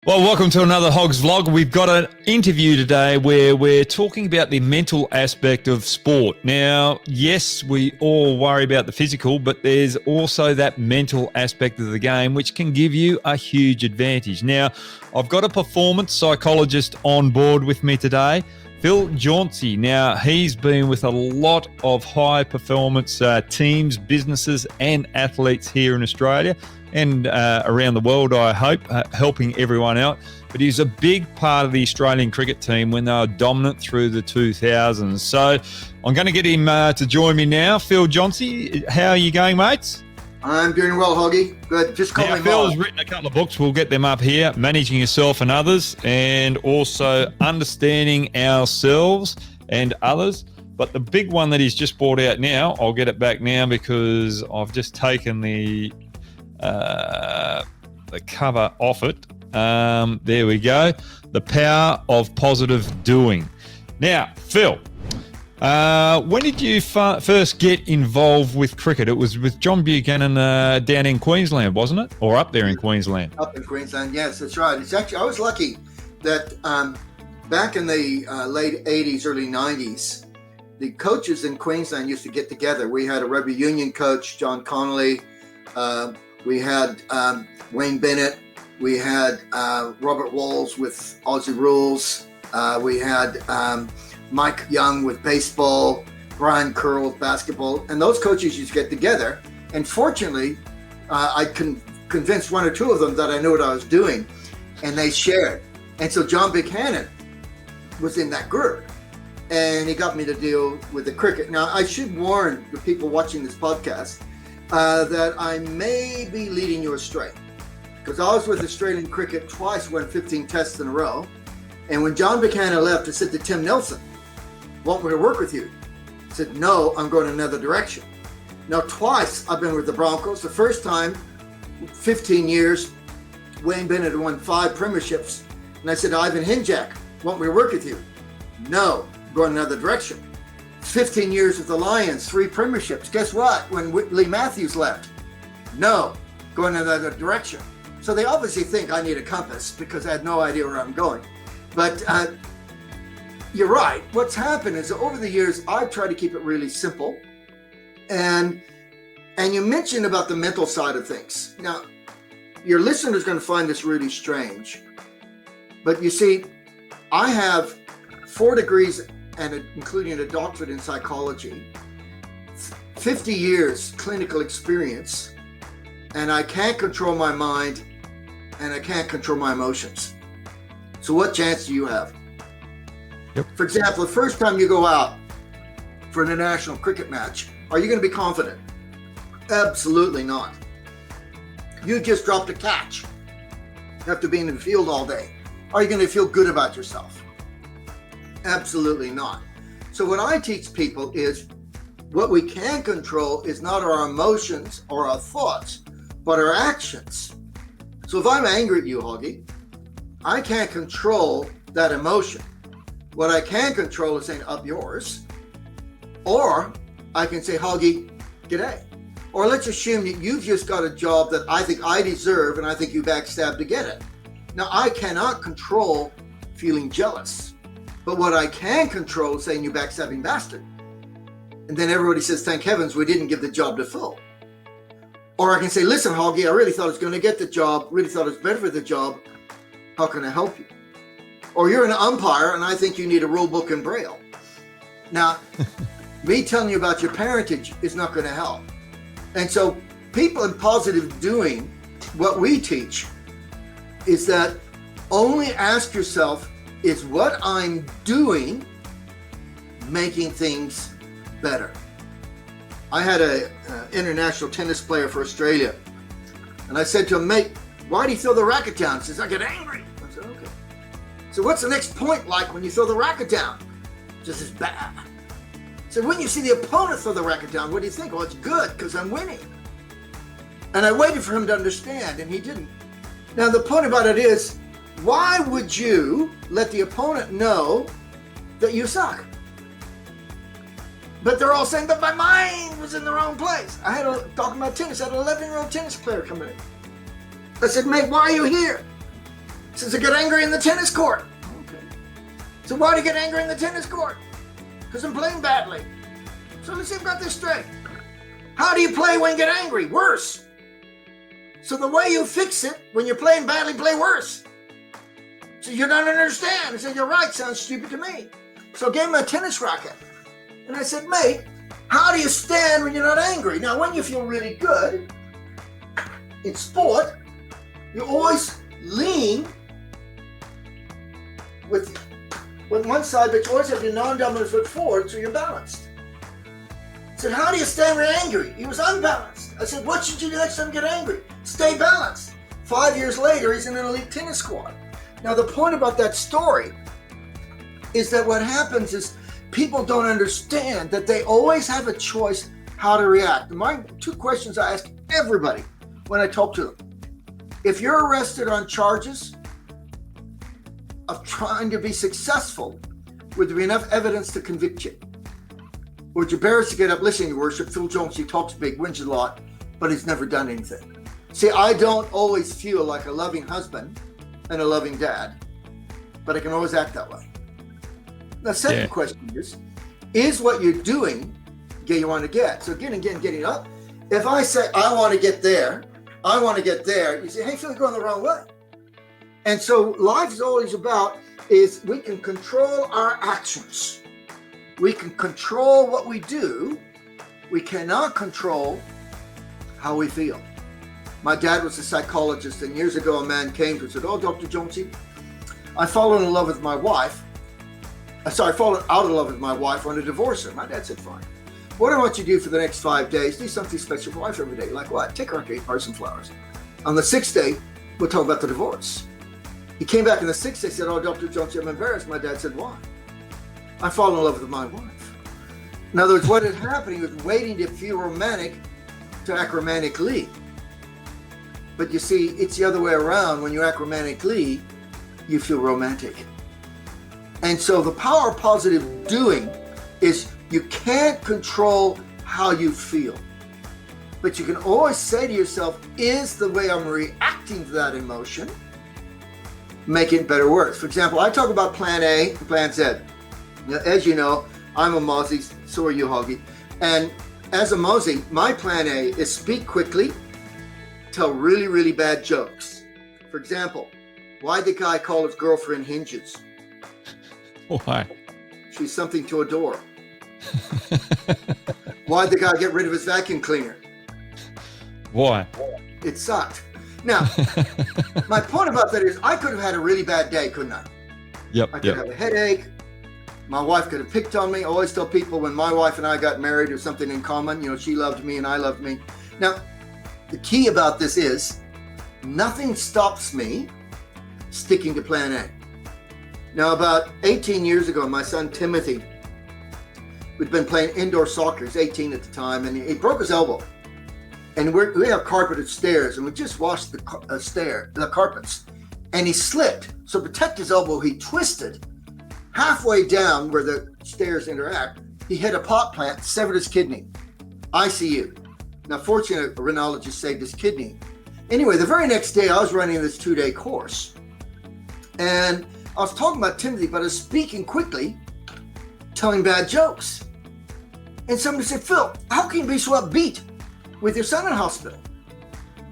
Well, welcome to another Hogs Vlog. We've got an interview today where we're talking about the mental aspect of sport. Now, yes, we all worry about the physical, but there's also that mental aspect of the game which can give you a huge advantage. Now, I've got a performance psychologist on board with me today, Phil Jauncey. Now, he's been with a lot of high performance teams, businesses and athletes here in Australia and around the world, I hope, helping everyone out. But he's a big part of the Australian cricket team when they were dominant through the 2000s. So I'm going to get him to join me now. Phil Jauncey, how are you going, mates? I'm doing well, Hoggy. Good. Just call me Phil's written a couple of books. We'll get them up here, Managing Yourself and Others, and also Understanding Ourselves and Others. But the big one that he's just brought out now, I'll get it back now because I've just taken the cover off it. There we go. The Power of Positive Doing. Now, Phil, when did you first get involved with cricket? It was with John Buchanan down in Queensland, wasn't it? Or up there in Queensland? Up in Queensland, yes, that's right. It's actually, I was lucky that back in the late 80s, early 90s, the coaches in Queensland used to get together. We had a rugby union coach, John Connolly. We had Wayne Bennett. We had Robert Walls with Aussie Rules. We had Mike Young with baseball, Brian Curl with basketball. And those coaches used to get together. And fortunately, I convinced one or two of them that I knew what I was doing. And they shared. And so John Buchanan was in that group. And he got me to deal with the cricket. Now, I should warn the people watching this podcast that I may be leading you astray, because I was with Australian cricket twice, won 15 tests in a row. And when John Buchanan left, I said to Tim Nelson, "Want me to work with you?" He said, "No, I'm going another direction." Now, twice I've been with the Broncos. The first time, 15 years, Wayne Bennett won 5 premierships. And I said, "Ivan Hinjak, want me to work with you?" "No, I'm going another direction." 15 years with the Lions, 3 premierships. Guess what? When Lee Matthews left, no, going in another direction. So they obviously think I need a compass because I had no idea where I'm going. But you're right. What's happened is over the years, I've tried to keep it really simple. And you mentioned about the mental side of things. Now, your listener's going to find this really strange. But you see, I have 4 degrees and including a doctorate in psychology, 50 years clinical experience, and I can't control my mind and I can't control my emotions. So what chance do you have? Yep. For example, the first time you go out for an international cricket match, are you going to be confident? Absolutely not. You just dropped a catch. You have to be in the field all day. Are you going to feel good about yourself? Absolutely not. So what I teach people is what we can control is not our emotions or our thoughts, but our actions. So if I'm angry at you, Hoggy, I can't control that emotion. What I can control is saying, "Up yours." Or I can say, "Hoggy, g'day." Or let's assume that you've just got a job that I think I deserve and I think you backstabbed to get it. Now, I cannot control feeling jealous. But what I can control is saying, "You backstabbing bastard." And then everybody says, "Thank heavens we didn't give the job to Phil." Or I can say, "Listen, Hoggy, I really thought I was going to get the job, really thought I was better for the job. How can I help you?" Or you're an umpire and I think you need a rule book in Braille. Now, me telling you about your parentage is not going to help. And so people in positive doing, what we teach is that only ask yourself, is what I'm doing making things better? I had an international tennis player for Australia, and I said to him, "Mate, why do you throw the racket down?" He says, "I get angry." I said, "Okay. So what's the next point like when you throw the racket down?" Just as bad. So when you see the opponent throw the racket down, what do you think? "Well, it's good because I'm winning." And I waited for him to understand, and he didn't. Now, the point about it is, why would you let the opponent know that you suck? But they're all saying, "But my mind was in the wrong place." Talking about tennis, I had an 11-year-old tennis player come in. I said, "Mate, why are you here?" He says, I get angry in the tennis court. Okay. So why do you get angry in the tennis court? Because I'm playing badly. So let's see if I've got this straight. How do you play when you get angry? Worse. So the way you fix it, when you're playing badly, play worse. So you don't understand. I said, you're right, sounds stupid to me. So I gave him a tennis racket. And I said, mate, how do you stand when you're not angry? Now, when you feel really good in sport, you always lean with one side, but you always have your non-dominant foot forward so you're balanced. I said, how do you stand when you're angry? He was unbalanced. I said, what should you do next time you get angry? Stay balanced. 5 years later, he's in an elite tennis squad. Now, the point about that story is that what happens is people don't understand that they always have a choice how to react. My 2 questions I ask everybody when I talk to them. If you're arrested on charges of trying to be successful, would there be enough evidence to convict you? Would you bear us to get up? Listen, Your Worship, Phil Jones, he talks big, wins a lot, but he's never done anything. See, I don't always feel like a loving husband and a loving dad, but I can always act that way. The second question is what you're doing get you want to get? So again, getting up. If I say, I want to get there, you say, hey, Phil, you're going the wrong way. And so life is always about is we can control our actions. We can control what we do. We cannot control how we feel. My dad was a psychologist, and years ago a man came to and said, oh, Dr. Jonesy, I fallen in love with my wife. I fallen out of love with my wife, want to divorce her. My dad said, fine. What I want you to do for the next 5 days, do something special for wife every day. Like what? Take her out to eat some flowers. On the 6th day, we'll talk about the divorce. He came back on the 6th day, said, oh, Dr. Jonesy, I'm embarrassed. My dad said, why? I fall in love with my wife. In other words, what had happened, he was waiting to feel romantic to act romantically. But you see, it's the other way around. When you act romantically, you feel romantic. And so the power of positive doing is you can't control how you feel. But you can always say to yourself, is the way I'm reacting to that emotion making it better or worse? For example, I talk about plan A and plan Z. Now, as you know, I'm a Mosey, so are you, Hoggy. And as a Mosey, my plan A is speak quickly, tell really, really bad jokes. For example, why'd the guy call his girlfriend Hinges? Why? She's something to adore. Why'd the guy get rid of his vacuum cleaner? Why? It sucked. Now, my point about that is I could have had a really bad day, couldn't I? Yep. I could have a headache. My wife could have picked on me. I always tell people when my wife and I got married, there's something in common. You know, she loved me and I loved me. Now, the key about this is nothing stops me sticking to plan A. Now, about 18 years ago, my son Timothy, we'd been playing indoor soccer. He's 18 at the time, and he broke his elbow. And we have carpeted stairs, and we just washed the carpets. And he slipped. So to protect his elbow, he twisted. Halfway down where the stairs interact, he hit a pot plant, severed his kidney. ICU. Now, fortunately, a rhinologist saved his kidney. Anyway, the very next day, I was running this 2-day course. And I was talking about Timothy, but I was speaking quickly, telling bad jokes. And somebody said, Phil, how can you be so upbeat with your son in hospital?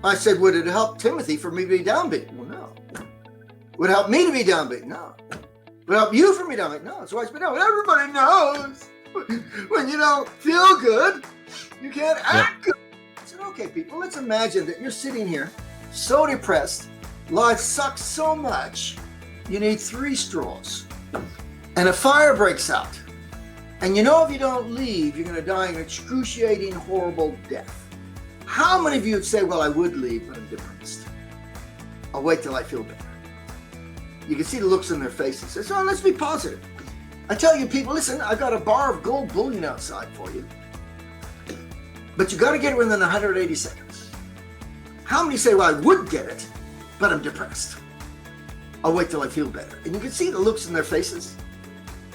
I said, would it help Timothy for me to be downbeat? Well, no. Would it help me to be downbeat? No. Would it help you for me to be downbeat? No. So I said, no, everybody knows when you don't feel good, you can't act good. I said, okay, people, let's imagine that you're sitting here so depressed, life sucks so much, you need 3 straws. And a fire breaks out. And you know if you don't leave, you're going to die an excruciating, horrible death. How many of you would say, well, I would leave, but I'm depressed. I'll wait till I feel better. You can see the looks on their faces. They say, oh, let's be positive. I tell you people, listen, I've got a bar of gold bullion outside for you. But you got to get it within 180 seconds. How many say, well, I would get it, but I'm depressed. I'll wait till I feel better. And you can see the looks in their faces.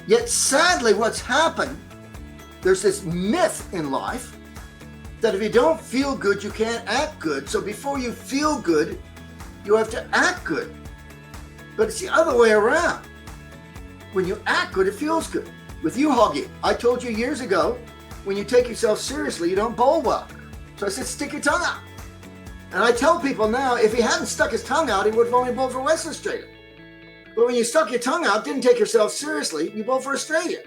Yet sadly, what's happened, there's this myth in life that if you don't feel good, you can't act good. So before you feel good, you have to act good. But it's the other way around. When you act good, it feels good. With you, Hoggy, I told you years ago, when you take yourself seriously, you don't bowl well. So I said, stick your tongue out. And I tell people now, if he hadn't stuck his tongue out, he would have only bowled for Western Australia. But when you stuck your tongue out, didn't take yourself seriously, you bowled for Australia.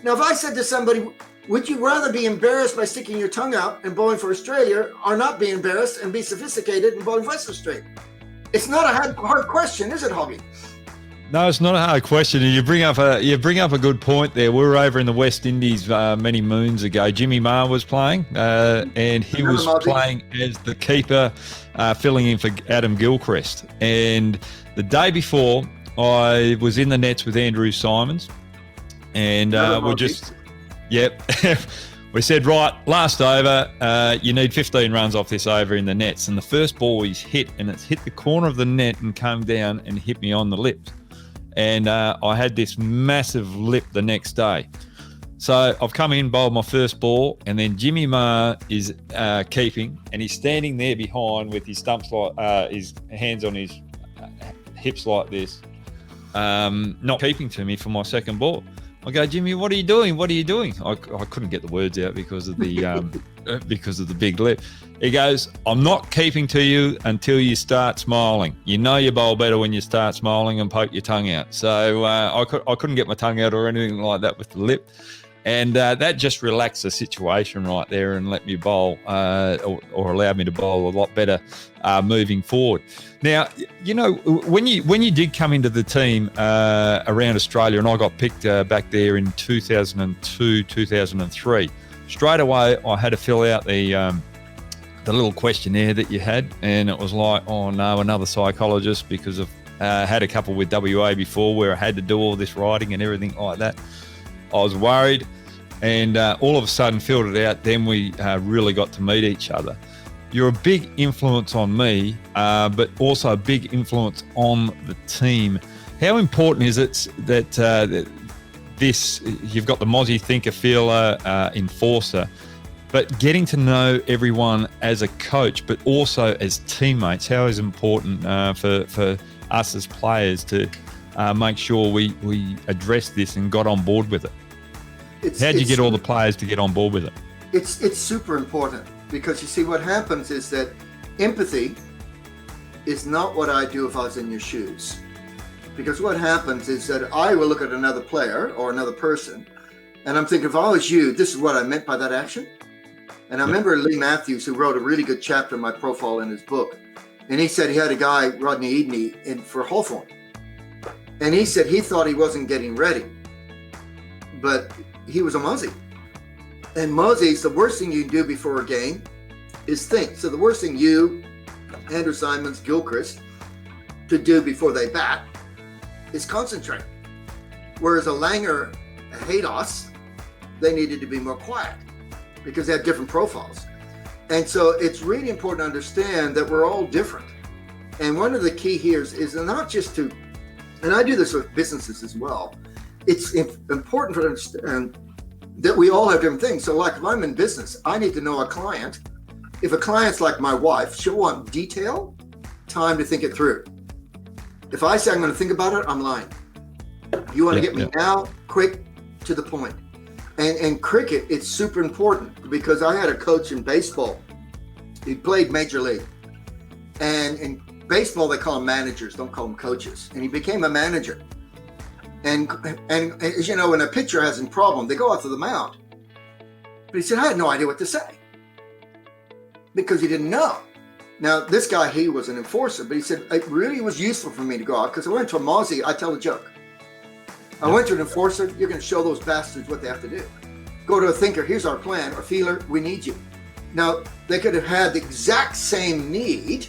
Now, if I said to somebody, would you rather be embarrassed by sticking your tongue out and bowling for Australia, or not be embarrassed and be sophisticated and bowling for Western Australia? It's not a hard question, is it, Hoggy? No, it's not a hard question. And you bring up a good point there. We were over in the West Indies many moons ago. Jimmy Ma was playing, and he was playing as the keeper, filling in for Adam Gilchrist. And the day before, I was in the nets with Andrew Simons, and we said, right, last over, you need 15 runs off this over in the nets. And the first ball he's hit, and it's hit the corner of the net and come down and hit me on the lips. And I had this massive lip the next day. So I've come in, bowled my first ball, and then Jimmy Ma is keeping, and he's standing there behind with his stumps like his hands on his hips like this, not keeping to me for my second ball. I go, Jimmy, what are you doing? What are you doing? I couldn't get the words out because of the big lip. He goes, I'm not keeping to you until you start smiling. You know you bowl better when you start smiling and poke your tongue out. So I couldn't get my tongue out or anything like that with the lip. And that just relaxed the situation right there and let me bowl or allowed me to bowl a lot better moving forward. Now, you know, when you did come into the team around Australia, and I got picked back there in 2002, 2003, straight away I had to fill out the little questionnaire that you had, and it was like, oh no, another psychologist, because I've had a couple with WA before where I had to do all this writing and everything like that. I was worried, and all of a sudden filled it out. Then we really got to meet each other. You're a big influence on me, but also a big influence on the team. How important is it that you've got the Mozzie thinker, feeler, enforcer, but getting to know everyone as a coach, but also as teammates? How is important for us as players to make sure we address this and got on board with it? How did you get all the players to get on board with it? It's super important, because you see what happens is that empathy is not what I'd do if I was in your shoes. Because what happens is that I will look at another player or another person, and I'm thinking, if I was you, this is what I meant by that action. And I remember Lee Matthews, who wrote a really good chapter in my profile in his book, and he said he had a guy, Rodney Edney, in for Hawthorn, and he said he thought he wasn't getting ready, but he was a Mozzie. And Mozzie's, the worst thing you can do before a game is think. So the worst thing you, Andrew Simons, Gilchrist, to do before they bat is concentrate. Whereas a Langer, a Haydos, they needed to be more quiet because they have different profiles. And so it's really important to understand that we're all different. And one of the key here is not just to, and I do this with businesses as well, it's important for understand that we all have different things. So like if I'm in business, I need to know a client. If a client's like my wife, she'll want detail, time to think it through. If I say I'm going to think about it, I'm lying. You want to get me now, quick, to the point. And cricket, it's super important, because I had a coach in baseball. He played Major League. And in baseball, they call them managers, don't call them coaches. And he became a manager. And as you know, when a pitcher has a problem, they go out to the mound. But he said, I had no idea what to say, because he didn't know. Now, this guy, he was an enforcer, but he said, it really was useful for me to go out, because I went to a Mozzie, I tell a joke. I went to an enforcer, you're going to show those bastards what they have to do. Go to a thinker, here's our plan, or feeler, we need you. Now, they could have had the exact same need,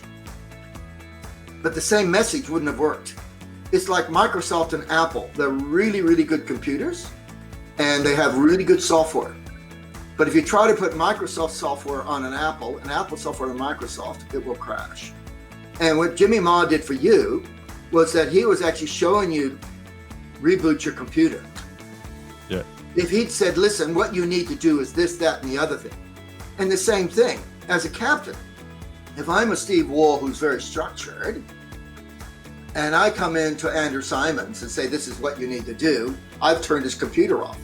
but the same message wouldn't have worked. It's like Microsoft and Apple. They're really, really good computers, and they have really good software. But if you try to put Microsoft software on an Apple software on Microsoft, it will crash. And what Jimmy Ma did for you was that he was actually showing you reboot your computer. Yeah. If he'd said, listen, what you need to do is this, that, and the other thing. And the same thing as a captain. If I'm a Steve Wall who's very structured, and I come in to Andrew Simons and say, this is what you need to do, I've turned his computer off.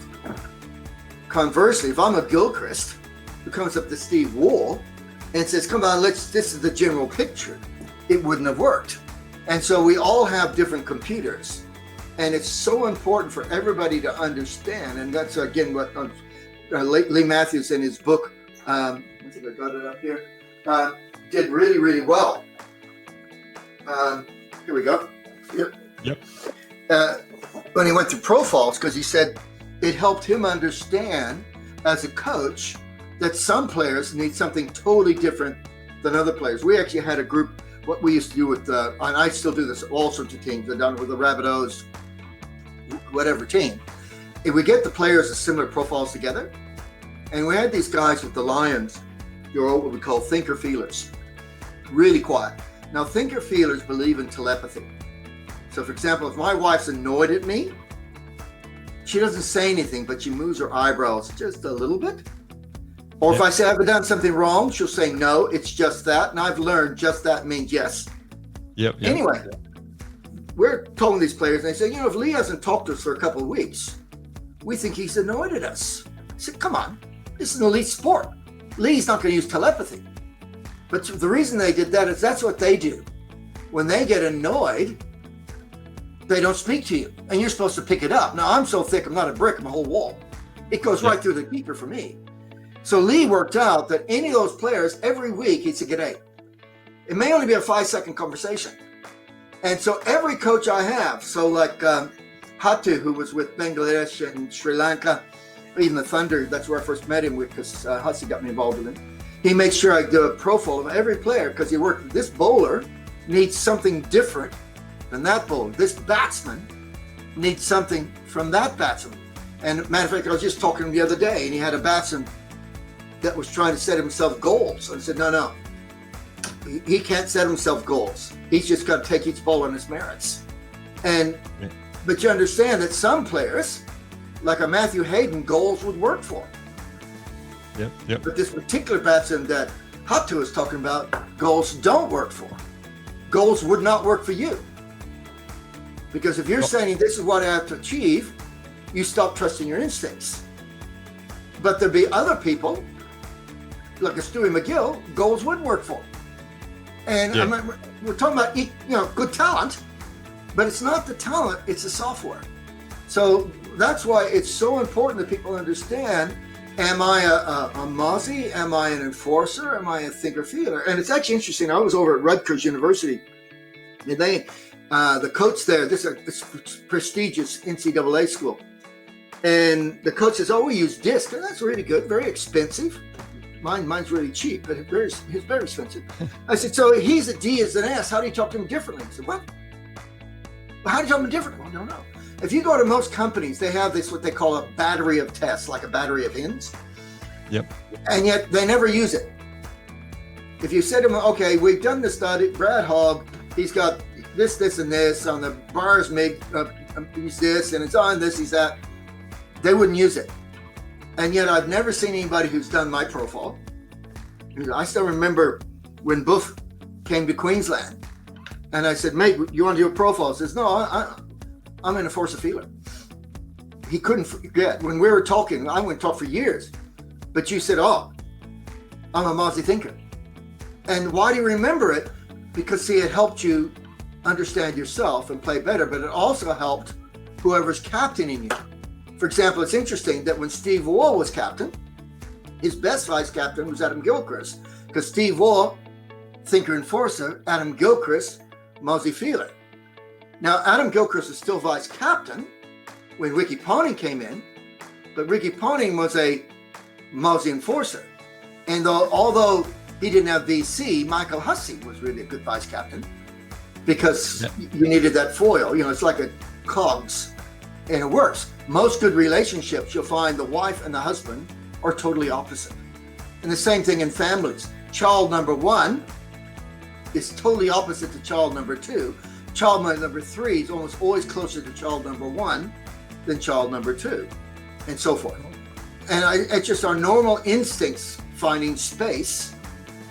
Conversely, if I'm a Gilchrist who comes up to Steve Wall and says, come on, this is the general picture, it wouldn't have worked. And so we all have different computers. And it's so important for everybody to understand. And that's, again, what Lee Matthews in his book, I think I got it up here, did really, really well. Here we go. Yep. When he went through profiles, because he said it helped him understand as a coach that some players need something totally different than other players. We actually had a group, what we used to do with, and I still do this, all sorts of teams. I've done it with the Rabbitohs, whatever team. If we get the players of similar profiles together, and we had these guys with the Lions, they're all what we call thinker-feelers, really quiet. Now, thinker-feelers believe in telepathy. So, for example, if my wife's annoyed at me, she doesn't say anything, but she moves her eyebrows just a little bit. Or if I say I've done something wrong, she'll say, no, it's just that. And I've learned just that means yes. Yep. Anyway, we're telling these players, and they say, if Lee hasn't talked to us for a couple of weeks, we think he's annoyed at us. I said, come on, this is an elite sport. Lee's not going to use telepathy. But the reason they did that is that's what they do. When they get annoyed, they don't speak to you, and you're supposed to pick it up. Now, I'm so thick, I'm not a brick, I'm a whole wall. It goes right through the keeper for me. So Lee worked out that any of those players, every week, he'd say, g'day. It may only be a 5-second conversation. And so every coach I have, so like Hatu, who was with Bangladesh and Sri Lanka, even the Thunder, that's where I first met him with, because Hussey got me involved with him. He made sure I do a profile of every player, because he worked with this bowler needs something different than that bowler. This batsman needs something from that batsman. And matter of fact, I was just talking to him the other day, and he had a batsman that was trying to set himself goals. So I said, no, he can't set himself goals. He's just got to take each ball on his merits. But you understand that some players, like a Matthew Hayden, goals would work for him. Yep. But this particular batsman that Hatu is talking about, goals don't work for. Goals would not work for you. Because if you're saying this is what I have to achieve, you stop trusting your instincts. But there'd be other people, like a Stewie McGill, goals wouldn't work for. And we're talking about good talent, but it's not the talent, it's the software. So that's why it's so important that people understand, am I a Mozzie? Am I an enforcer? Am I a thinker-feeler? And it's actually interesting. I was over at Rutgers University, and the coach there, this is a prestigious NCAA school, and the coach says, we use disc, and that's really good, very expensive. Mine's really cheap, but it's very expensive. I said, so he's a D as an S. How do you talk to him differently? I said, what? How do you talk to him differently? Well, I don't know. If you go to most companies, they have this, what they call a battery of tests, like a battery of hens. Yep. And yet they never use it. If you said to them, okay, we've done this study, Brad Hogg, he's got this, and this on the bars, he's this, and it's on this, he's that. They wouldn't use it. And yet I've never seen anybody who's done my profile. I still remember when Buff came to Queensland, and I said, mate, you want to do a profile? He says, no, I'm an enforcer feeler. He couldn't forget. When we were talking, I wouldn't talk for years, but you said, I'm a Mozzie thinker. And why do you remember it? Because, see, it helped you understand yourself and play better, but it also helped whoever's captaining you. For example, it's interesting that when Steve Waugh was captain, his best vice captain was Adam Gilchrist, because Steve Waugh, thinker enforcer, Adam Gilchrist, Mozzie feeler. Now, Adam Gilchrist was still vice captain when Ricky Ponting came in, but Ricky Ponting was a Mozzie enforcer. And although he didn't have VC, Michael Hussey was really a good vice captain, because you needed that foil. It's like a cogs, and it works. Most good relationships, you'll find the wife and the husband are totally opposite. And the same thing in families. Child number 1 is totally opposite to child number 2. Child number 3 is almost always closer to child number 1 than child number 2, and so forth. And it's just our normal instincts finding space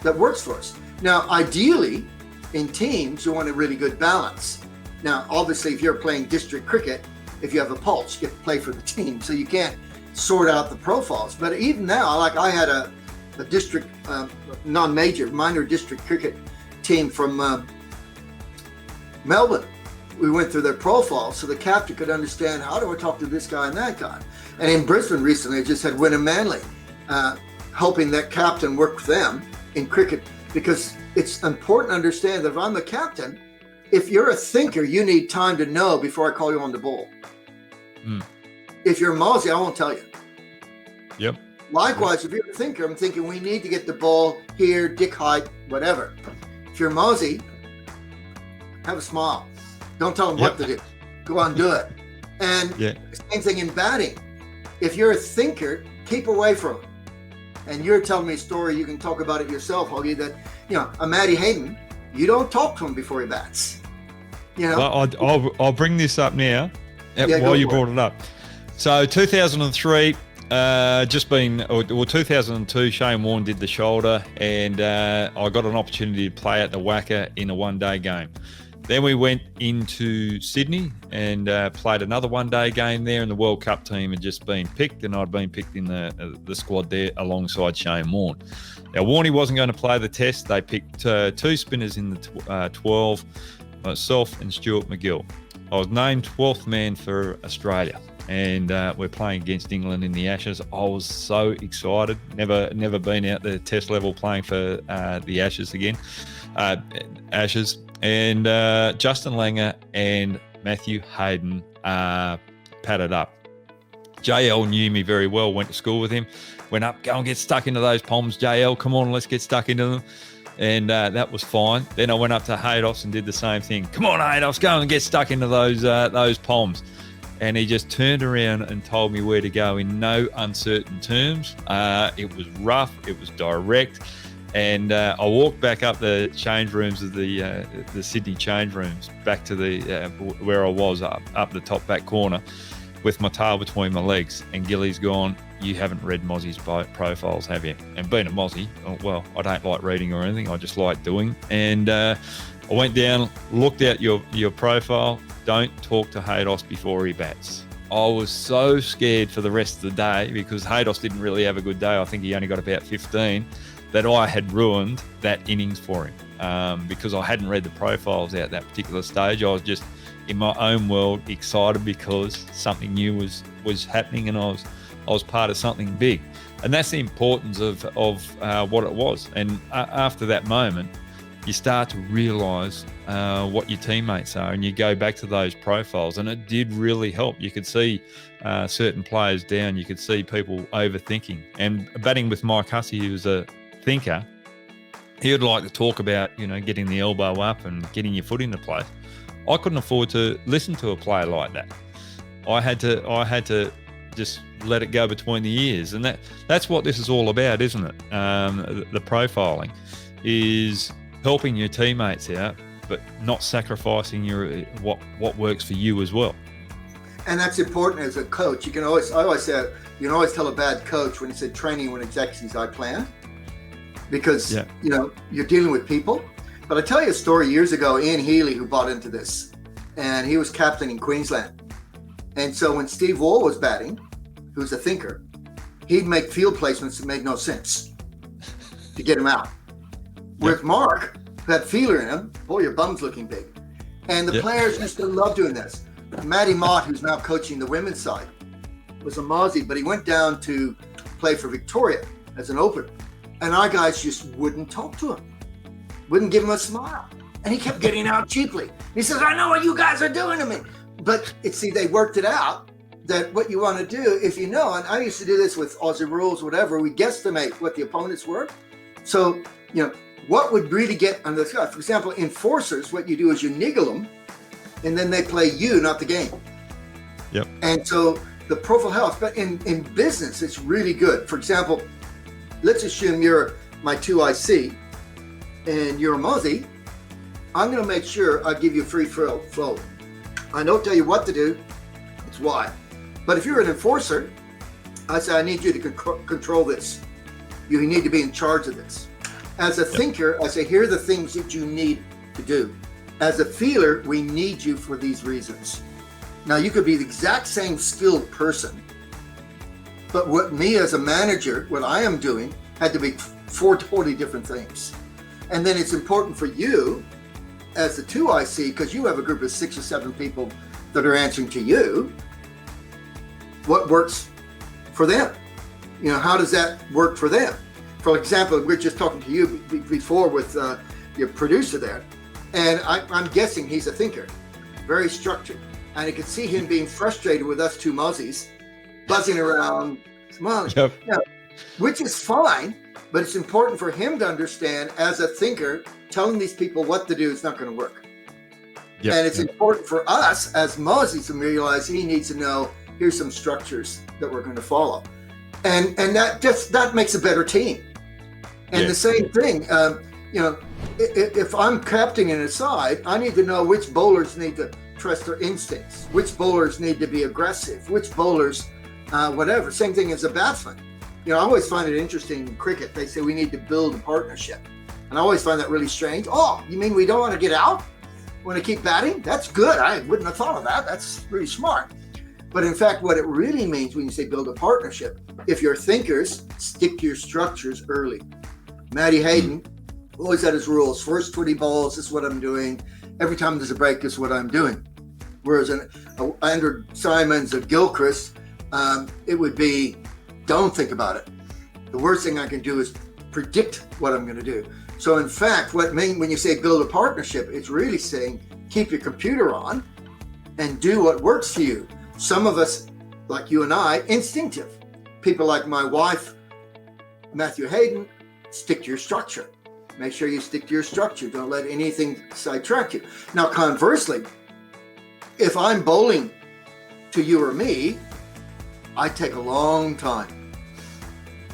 that works for us. Now, ideally, in teams, you want a really good balance. Now, obviously, if you're playing district cricket, if you have a pulse, you have to play for the team. So you can't sort out the profiles. But even now, like I had a district, non-major, minor district cricket team from Melbourne. We went through their profiles so the captain could understand, how do I talk to this guy and that guy? And in Brisbane recently, I just had Wynnum Manley helping that captain work with them in cricket, because it's important to understand that if I'm the captain, if you're a thinker, you need time to know before I call you on the ball. If you're a Mozzie, I won't tell you. Yep. Likewise, if you're a thinker, I'm thinking we need to get the ball here, dick height, whatever. If you're a Mozzie, have a smile. Don't tell them what to do. Go on, do it. And same thing in batting. If you're a thinker, keep away from it. And you're telling me a story, you can talk about it yourself, Hoagie, that, a Matty Hayden, you don't talk to him before he bats. Well, I'll bring this up now while you brought it up. So 2003, 2002, Shane Warne did the shoulder, and I got an opportunity to play at the WACA in a one-day game. Then we went into Sydney and played another one-day game there, and the World Cup team had just been picked, and I'd been picked in the squad there alongside Shane Warne. Now, Warney wasn't going to play the test. They picked two spinners in the 12, myself and Stuart McGill. I was named 12th man for Australia, and we're playing against England in the Ashes. I was so excited. Never been out the test level playing for the Ashes again. Ashes. And Justin Langer and Matthew Hayden padded up. JL knew me very well, went to school with him, went up, go and get stuck into those poms, JL, come on, let's get stuck into them. And that was fine. Then I went up to Haydos and did the same thing. Come on, Haydos, go and get stuck into those poms. And he just turned around and told me where to go in no uncertain terms. It was rough, it was direct. And I walked back up the change rooms of the Sydney change rooms, back to the where I was up the top back corner, with my tail between my legs. And Gilly's gone, you haven't read Mozzie's profiles, have you? And being a Mozzie, well, I don't like reading or anything. I just like doing. And I went down, looked at your profile. Don't talk to Haydos before he bats. I was so scared for the rest of the day because Haydos didn't really have a good day. I think he only got about 15. That I had ruined that innings for him because I hadn't read the profiles at that particular stage. I was just in my own world excited because something new was happening, and I was part of something big. And that's the importance of what it was. And after that moment, you start to realise what your teammates are, and you go back to those profiles, and it did really help. You could see certain players down. You could see people overthinking. And batting with Mike Hussey, who was a thinker, he would like to talk about, getting the elbow up and getting your foot into place. I couldn't afford to listen to a player like that. I had to just let it go between the ears, and that's what this is all about, isn't it? The profiling is helping your teammates out, but not sacrificing what works for you as well. And that's important as a coach. I always say, you can always tell a bad coach when he said training when it's exercise I planned. Because, you're dealing with people. But I tell you a story years ago, Ian Healy, who bought into this, and he was captain in Queensland. And so when Steve Waugh was batting, who's a thinker, he'd make field placements that made no sense to get him out. Whereas Mark, who had feeler in him, boy, your bum's looking big. And the players used to love doing this. Matty Mott, who's now coaching the women's side, was a Mozzie, but he went down to play for Victoria as an opener. And our guys just wouldn't talk to him, wouldn't give him a smile. And he kept getting out cheaply. He says, I know what you guys are doing to me. But they worked it out that what you want to do, if and I used to do this with Aussie rules, whatever, we guesstimate what the opponents were. So, what would really get on the side? For example, enforcers, what you do is you niggle them, and then they play you, not the game. Yep. And so the profile helps. But in business, it's really good. For example, let's assume you're my 2IC and you're a Mozzie. I'm going to make sure I give you free flow. I don't tell you what to do. It's why. But if you're an enforcer, I say, I need you to control this. You need to be in charge of this. As a thinker, I say, here are the things that you need to do. As a feeler, we need you for these reasons. Now, you could be the exact same skilled person, but what me as a manager, what I am doing, had to be 4 totally different things. And then it's important for you as the 2IC, because you have a group of 6 or 7 people that are answering to you, what works for them? How does that work for them? For example, we're just talking to you before with your producer there, and I'm guessing he's a thinker, very structured, and I could see him being frustrated with us 2 mozzies buzzing around, Yep. Which is fine, but it's important for him to understand as a thinker, telling these people what to do is not going to work. Yep. And it's important for us as mozzies to realize he needs to know, here's some structures that we're going to follow. And that makes a better team. And the same thing, if I'm captaining a side, I need to know which bowlers need to trust their instincts, which bowlers need to be aggressive, which bowlers, whatever. Same thing as a batsman. I always find it interesting in cricket. They say we need to build a partnership. And I always find that really strange. Oh, you mean we don't want to get out? Want to keep batting? That's good. I wouldn't have thought of that. That's really smart. But in fact, what it really means when you say build a partnership, if you're thinkers, stick to your structures early. Matty Hayden always had his rules. First 20 balls, this is what I'm doing. Every time there's a break, this is what I'm doing. Whereas Andrew Simons of Gilchrist, it would be, don't think about it. The worst thing I can do is predict what I'm going to do. So in fact, when you say build a partnership, it's really saying keep your computer on and do what works for you. Some of us, like you and I, instinctive. People like my wife, Matthew Hayden, stick to your structure. Make sure you stick to your structure. Don't let anything sidetrack you. Now, conversely, if I'm bowling to you or me, I take a long time.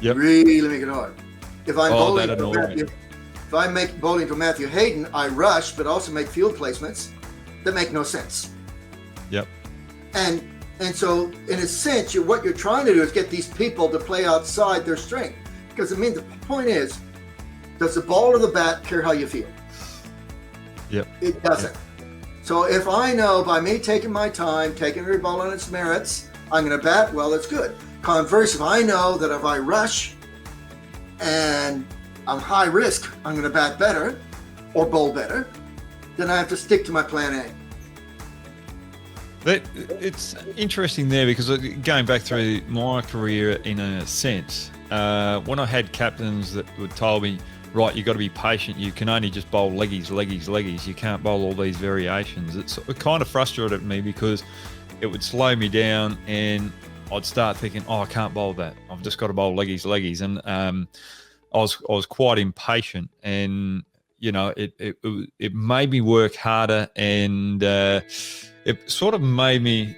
Really make it hard. If I'm bowling to Matthew, if I make bowling to Matthew Hayden, I rush, but also make field placements that make no sense. Yep. And so, in a sense, what you're trying to do is get these people to play outside their strength. Because the point is, does the ball or the bat care how you feel? Yep. It doesn't. Yep. So if I know by me taking my time, taking every ball on its merits, I'm going to bat well, it's good. Converse, if I know that if I rush and I'm high risk, I'm going to bat better or bowl better, then I have to stick to my plan A. It's interesting there because going back through my career in a sense, when I had captains that would told me, right, you've got to be patient. You can only just bowl leggies. You can't bowl all these variations. It kind of frustrated me because it would slow me down and I'd start thinking, oh, I can't bowl that. I've just got to bowl leggies. And I was quite impatient and, it made me work harder and it sort of made me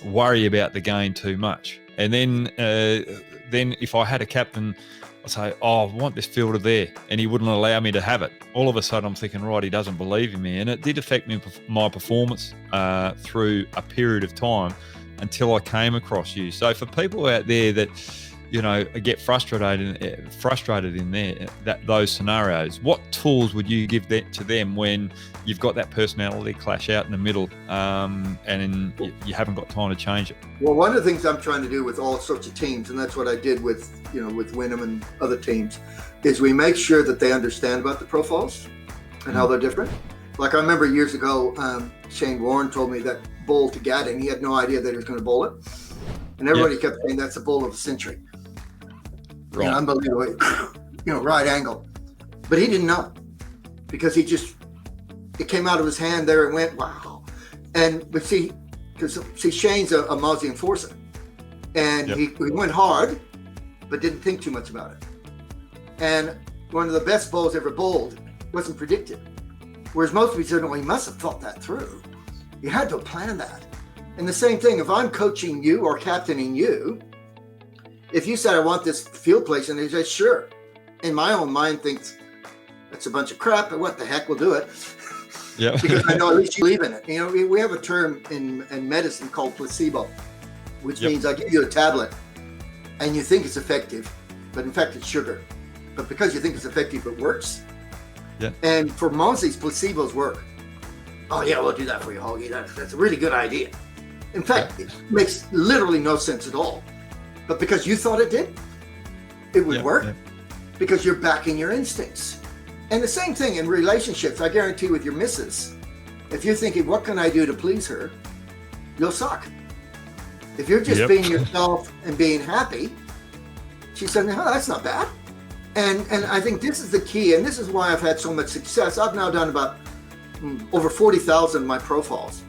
worry about the game too much. And then if I had a captain, I'd say, oh, I want this fielder there, and he wouldn't allow me to have it. All of a sudden, I'm thinking, right, he doesn't believe in me. And it did affect my performance through a period of time until I came across you. So for people out there that, get frustrated in those scenarios, what tools would you give to them when you've got that personality clash out in the middle and you haven't got time to change it? Well, one of the things I'm trying to do with all sorts of teams, and that's what I did with Wyndham and other teams, is we make sure that they understand about the profiles and how they're different. Like I remember years ago, Shane Warne told me that bowl to Gatting, he had no idea that he was going to bowl it. And everybody kept saying that's the bowl of the century. Right. Unbelievable, right angle. But he didn't know because it came out of his hand there and went, wow. But see, Shane's a Mozzie enforcer. And he went hard, but didn't think too much about it. And one of the best bowls ever bowled wasn't predicted. Whereas most people said, well, he must have thought that through. You had to plan that. And the same thing, if I'm coaching you or captaining you, if you said, I want this field place, and they say, sure. In my own mind thinks, that's a bunch of crap, but what the heck, we'll do it. Yeah. Because I know at least you believe in it. We have a term in medicine called placebo, which means I give you a tablet and you think it's effective, but in fact it's sugar. But because you think it's effective, it works. Yeah. And for mozzies, placebos work. Oh yeah, we'll do that for you, Hoggy. That's a really good idea. In fact, it makes literally no sense at all. But because you thought it did, it would work because you're backing your instincts. And the same thing in relationships, I guarantee with your missus, if you're thinking, what can I do to please her? You'll suck. If you're just being yourself and being happy, she's saying, oh, that's not bad. And I think this is the key, and this is why I've had so much success. I've now done about over 40,000 of my profiles.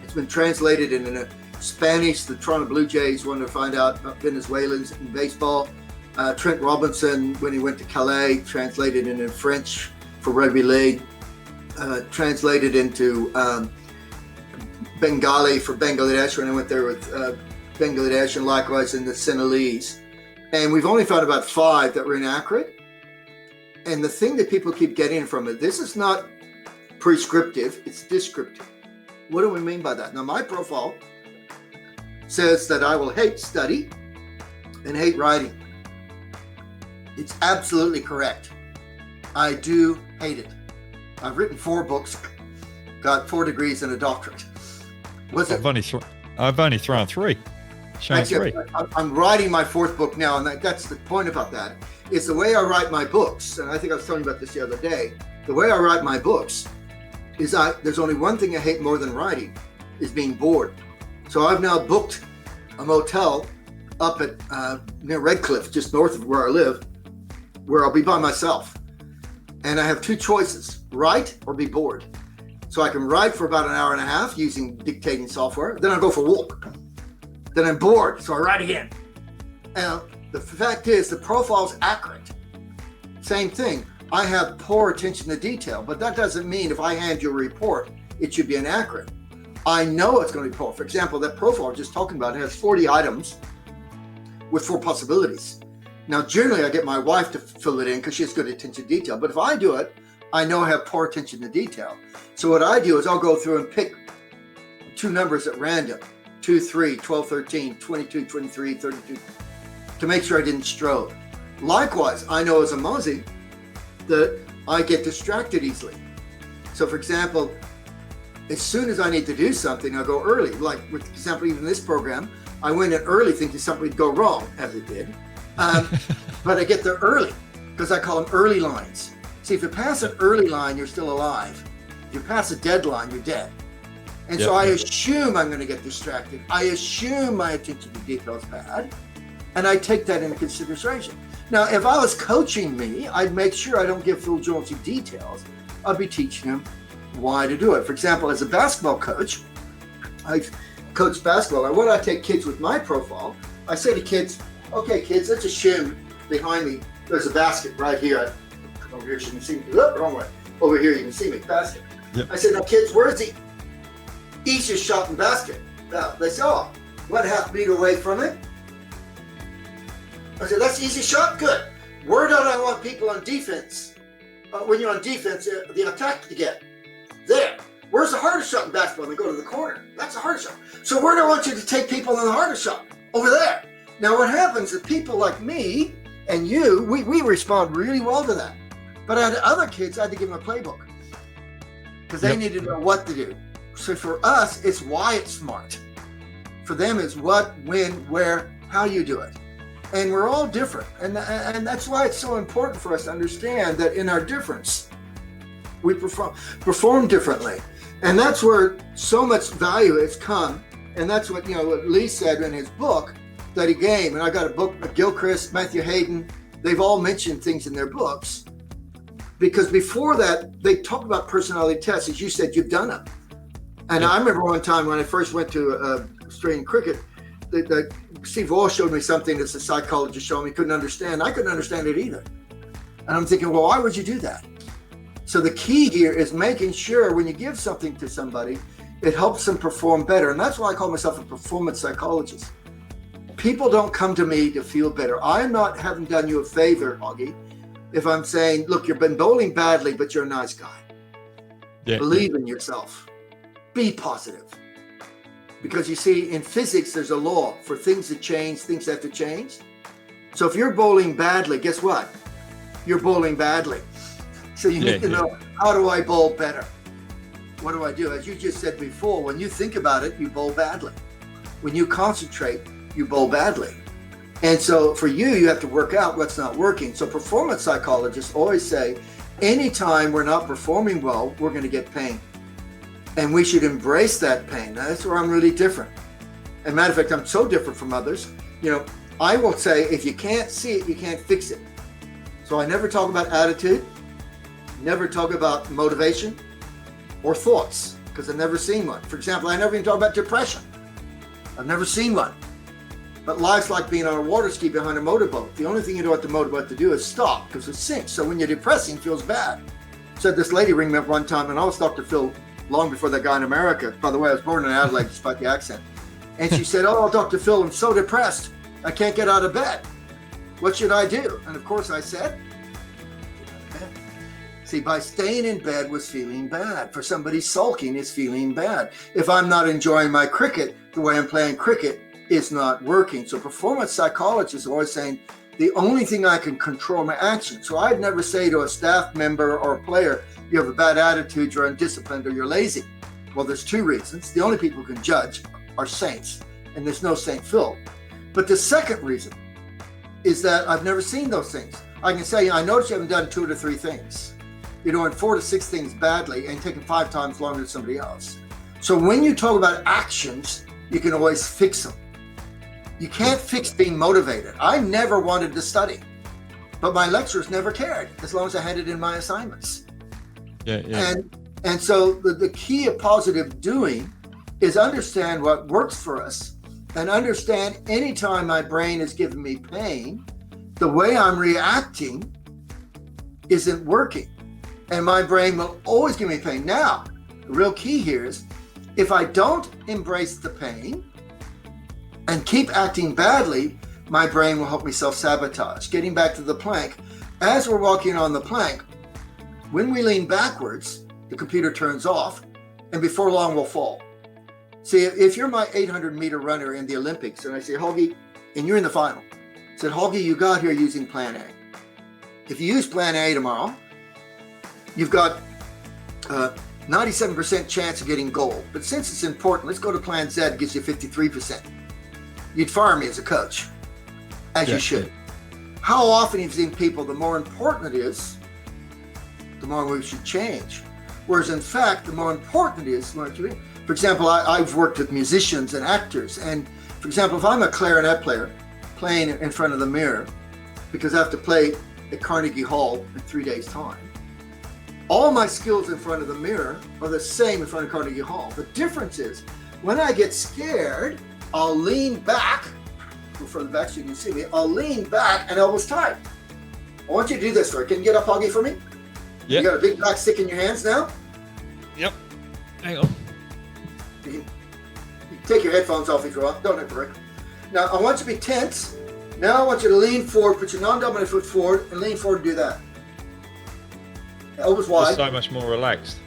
It's been translated into Spanish. The Toronto Blue Jays wanted to find out about Venezuelans in baseball. Trent Robinson, when he went to Calais, translated into French for rugby league. Translated into Bengali for Bangladesh when I went there with Bangladesh, and likewise in the Sinhalese. And we've only found about 5 that were inaccurate. And the thing that people keep getting from it, this is not prescriptive, it's descriptive. What do we mean by that? Now, my profile says that I will hate study and hate writing. It's absolutely correct. I do hate it. I've written 4 books, got 4 degrees and a doctorate. I've only thrown 3. Three. I'm writing my 4th book now, and that's the point about that. It's the way I write my books, and I think I was telling you about this the other day. The way I write my books is there's only one thing I hate more than writing, is being bored. So I've now booked a motel up at near Redcliffe, just north of where I live, where I'll be by myself. And I have 2 choices, write or be bored. So I can write for about an hour and a half using dictating software. Then I'll go for a walk. Then I'm bored, so I write again. And the fact is, the profile's accurate. Same thing. I have poor attention to detail, but that doesn't mean if I hand you a report, it should be inaccurate. I know it's going to be poor. For example, that profile I'm just talking about has 40 items with 4 possibilities. Now, generally, I get my wife to fill it in because she has good attention to detail. But if I do it, I know I have poor attention to detail. So what I do is I'll go through and pick 2 numbers at random. 2, 3, 12, 13, 22, 23, 32, to make sure I didn't stroke. Likewise, I know as a Mosey that I get distracted easily. So for example, as soon as I need to do something, I go early. Like, with example, even this program, I went in early thinking something would go wrong, as it did. But I get there early because I call them early lines. See, if you pass an early line, you're still alive. If you pass a deadline, you're dead. And so I assume I'm going to get distracted. I assume my attention to detail is bad, and I take that into consideration. Now, if I was coaching me, I'd make sure I don't give Phil Jonesy details. I'd be teaching him why to do it. For example, as a basketball coach, I've coached basketball. And when I take kids with my profile, I say to kids, okay, kids, let's assume behind me there's a basket right here. Over here, you can see me. Look, wrong way. Over here, you can see me. Basket. I said, now, kids, where's the easiest shot in basket? They say, oh, 1.5 meter away from it. I said, that's the easiest shot? Good. Where do I want people on defense? When you're on defense, the attack to get? There. Where's the hardest shot in basketball? They go to the corner. That's the hardest shot. So where do I want you to take people on the hardest shot? Over there. Now what happens is people like me and you, we respond really well to that. But I had other kids, I had to give them a playbook because they needed to know what to do. So for us, it's why it's smart. For them, it's what, when, where, how you do it. And we're all different. And that's why it's so important for us to understand that in our difference, we perform differently. And that's where so much value has come. And that's what, what Lee said in his book that he gave. And I got a book, Gilchrist, Matthew Hayden, they've all mentioned things in their books. Because before that, they talked about personality tests. As you said, you've done them. And I remember one time when I first went to Australian cricket, Steve Walsh showed me something that the psychologist showed me, couldn't understand. I couldn't understand it either. And I'm thinking, well, why would you do that? So the key here is making sure when you give something to somebody, it helps them perform better. And that's why I call myself a performance psychologist. People don't come to me to feel better. I'm not having done you a favor, Augie, if I'm saying, look, you've been bowling badly, but you're a nice guy. Believe in yourself. Be positive. Because you see, in physics, there's a law for things to change, things have to change. So if you're bowling badly, guess what? You're bowling badly. So you need to know, how do I bowl better? what do? As you just said before, when you think about it, you bowl badly. When you concentrate, you bowl badly. And so for you, you have to work out what's not working. So performance psychologists always say, anytime we're not performing well, we're going to get pain. And we should embrace that pain. Now, that's where I'm really different. As a matter of fact, I'm so different from others. I will say, if you can't see it, you can't fix it. So I never talk about attitude, never talk about motivation or thoughts, because I've never seen one. For example, I never even talk about depression. I've never seen one. But life's like being on a water ski behind a motorboat. The only thing you know what the motorboat to do is stop, because it sinks. So when you're depressing, it feels bad. So this lady ring me up one time, and I was Dr. Phil long before that guy in America. By the way, I was born in Adelaide, despite the accent. And she said, "Oh, Dr. Phil, I'm so depressed. I can't get out of bed. What should I do?" And of course I said, "Get out of bed." See, by staying in bed was feeling bad. For somebody sulking is feeling bad. If I'm not enjoying my cricket, the way I'm playing cricket is not working. So performance psychologists are always saying, the only thing I can control my action. So I'd never say to a staff member or a player, you have a bad attitude, you're undisciplined, or you're lazy. Well, there's two reasons. The only people who can judge are saints, and there's no Saint Phil. But the second reason is that I've never seen those things. I can say, I notice you haven't done 2 to 3 things. You're doing 4 to 6 things badly and taking 5 times longer than somebody else. So when you talk about actions, you can always fix them. You can't fix being motivated. I never wanted to study, but my lecturers never cared as long as I handed in my assignments. Yeah. And so the key of positive doing is understand what works for us, and understand anytime my brain is giving me pain, the way I'm reacting isn't working. And my brain will always give me pain. Now, the real key here is, if I don't embrace the pain and keep acting badly, my brain will help me self-sabotage. Getting back to the plank, as we're walking on the plank, when we lean backwards, the computer turns off, and before long we'll fall. See, if you're my 800-meter runner in the Olympics, and I say, Holgi, and you're in the final, I said, Holgi, you got here using plan A. If you use plan A tomorrow, you've got 97% chance of getting gold. But since it's important, let's go to plan Z, it gives you 53%. You'd fire me as a coach, as you should. Yeah. How often you've seen people, the more important it is, the more we should change. Whereas in fact, the more important it is, for example, I've worked with musicians and actors. And for example, if I'm a clarinet player playing in front of the mirror, because I have to play at Carnegie Hall in 3 days' time, all my skills in front of the mirror are the same in front of Carnegie Hall. The difference is, when I get scared, I'll lean back, go further back so you can see me, I'll lean back and elbows tight. I want you to do this for me. Can you get up, Holgi, for me? Yeah. You got a big black stick in your hands now? Yep. Hang on. You take your headphones off if you want. Don't have to break. Now, I want you to be tense. Now I want you to lean forward, put your non-dominant foot forward, and lean forward and do that. Elbows wide. So much more relaxed.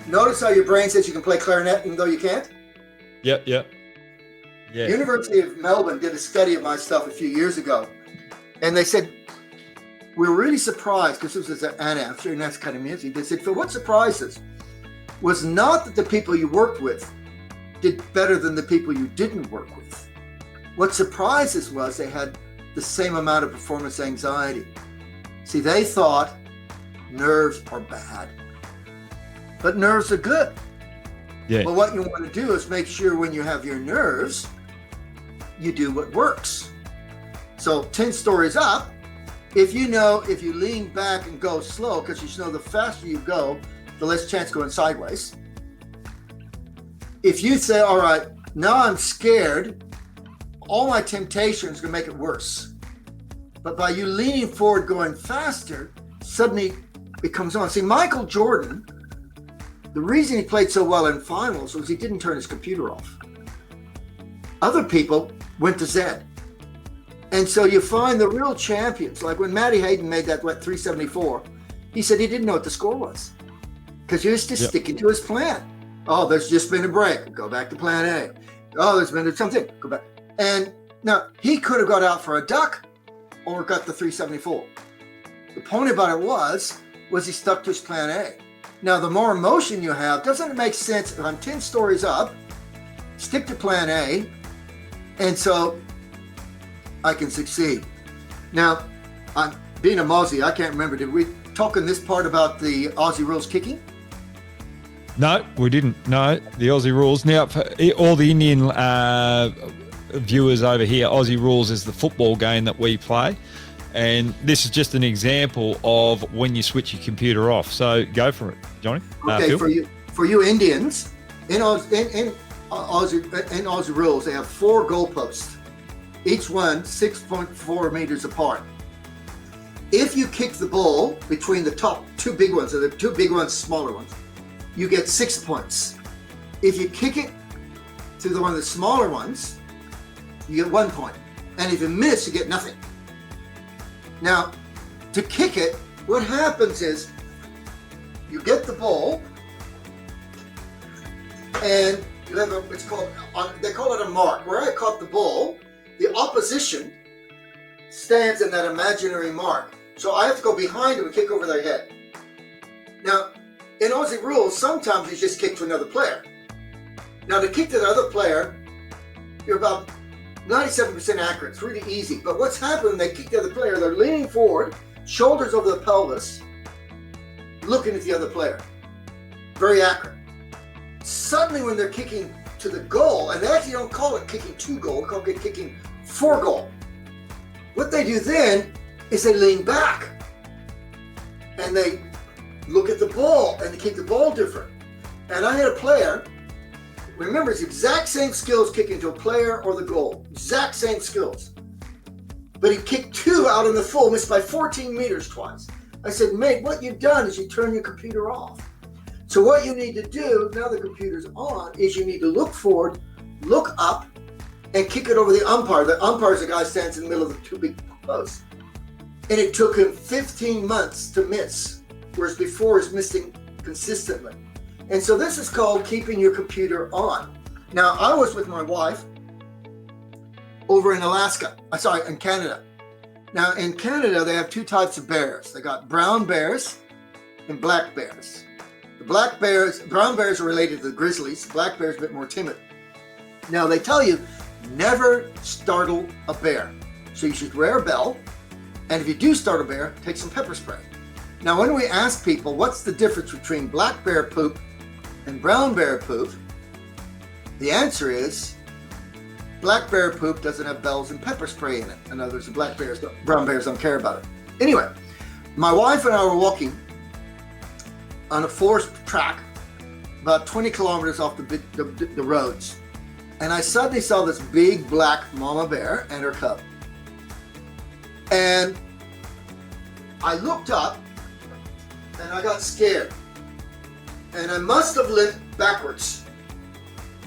Notice how your brain says you can play clarinet even though you can't? Yep. Yeah. University of Melbourne did a study of my stuff a few years ago. And they said, we were really surprised, because this was at ANAF, during that kind of music. They said, Phil, what surprised us was not that the people you worked with did better than the people you didn't work with. What surprised us was they had the same amount of performance anxiety. See, they thought nerves are bad, but nerves are good. Yeah. But what you want to do is make sure when you have your nerves, you do what works. So 10 stories up, if you lean back and go slow, because you know the faster you go, the less chance going sideways. If you say, all right, now I'm scared, all my temptation is going to make it worse. But by you leaning forward, going faster, suddenly it comes on. See, Michael Jordan, the reason he played so well in finals was he didn't turn his computer off. Other people went to Z. And so you find the real champions, like when Matty Hayden made that, 374, he said he didn't know what the score was because he was just sticking to his plan. Oh, there's just been a break. Go back to plan A. Oh, there's been something. Go back. And now he could have got out for a duck or got the 374. The point about it was he stuck to his plan A. Now, the more motion you have, doesn't it make sense if I'm 10 stories up, stick to plan A, and so I can succeed. Now, being a Aussie, I can't remember, did we talk in this part about the Aussie rules kicking? No, we didn't. No, the Aussie rules. Now, for all the Indian viewers over here, Aussie rules is the football game that we play. And this is just an example of when you switch your computer off. So go for it, Johnny. Okay, Phil? for you Indians, in Aussie rules, they have 4 goalposts, each one 6.4 meters apart. If you kick the ball between the top 2 big ones, or the 2 big ones, smaller ones, you get 6 points. If you kick it to one of the smaller ones, you get 1 point. And if you miss, you get nothing. Now, to kick it, what happens is you get the ball, and you have they call it a mark. Where I caught the ball, the opposition stands in that imaginary mark. So I have to go behind them and kick over their head. Now, in Aussie rules, sometimes you just kick to another player. Now, to kick to the other player, you're about 97% accurate. It's really easy. But what's happening, they kick the other player, they're leaning forward, shoulders over the pelvis, looking at the other player. Very accurate. Suddenly, when they're kicking to the goal, and they actually don't call it kicking to goal, they call it kicking for goal. What they do then is they lean back and they look at the ball and they kick the ball different. And I had a player, remember, it's exact same skills kicking to a player or the goal, exact same skills. But he kicked 2 out in the full, missed by 14 meters twice. I said, mate, what you've done is you turn your computer off. So what you need to do, now the computer's on, is you need to look forward, look up, and kick it over the umpire. The umpire is the guy who stands in the middle of the 2 big posts. And it took him 15 months to miss, whereas before he's missing consistently. And so this is called keeping your computer on. Now, I was with my wife over in in Canada. Now, in Canada, they have 2 types of bears. They got brown bears and black bears. The brown bears are related to the grizzlies. Black bears are a bit more timid. Now, they tell you, never startle a bear. So you should wear a bell. And if you do startle a bear, take some pepper spray. Now, when we ask people, what's the difference between black bear poop and brown bear poop? The answer is black bear poop doesn't have bells and pepper spray in it. In other words, brown bears don't care about it. Anyway, my wife and I were walking on a forest track about 20 kilometers off the roads. And I suddenly saw this big black mama bear and her cub. And I looked up and I got scared. And I must have leaned backwards.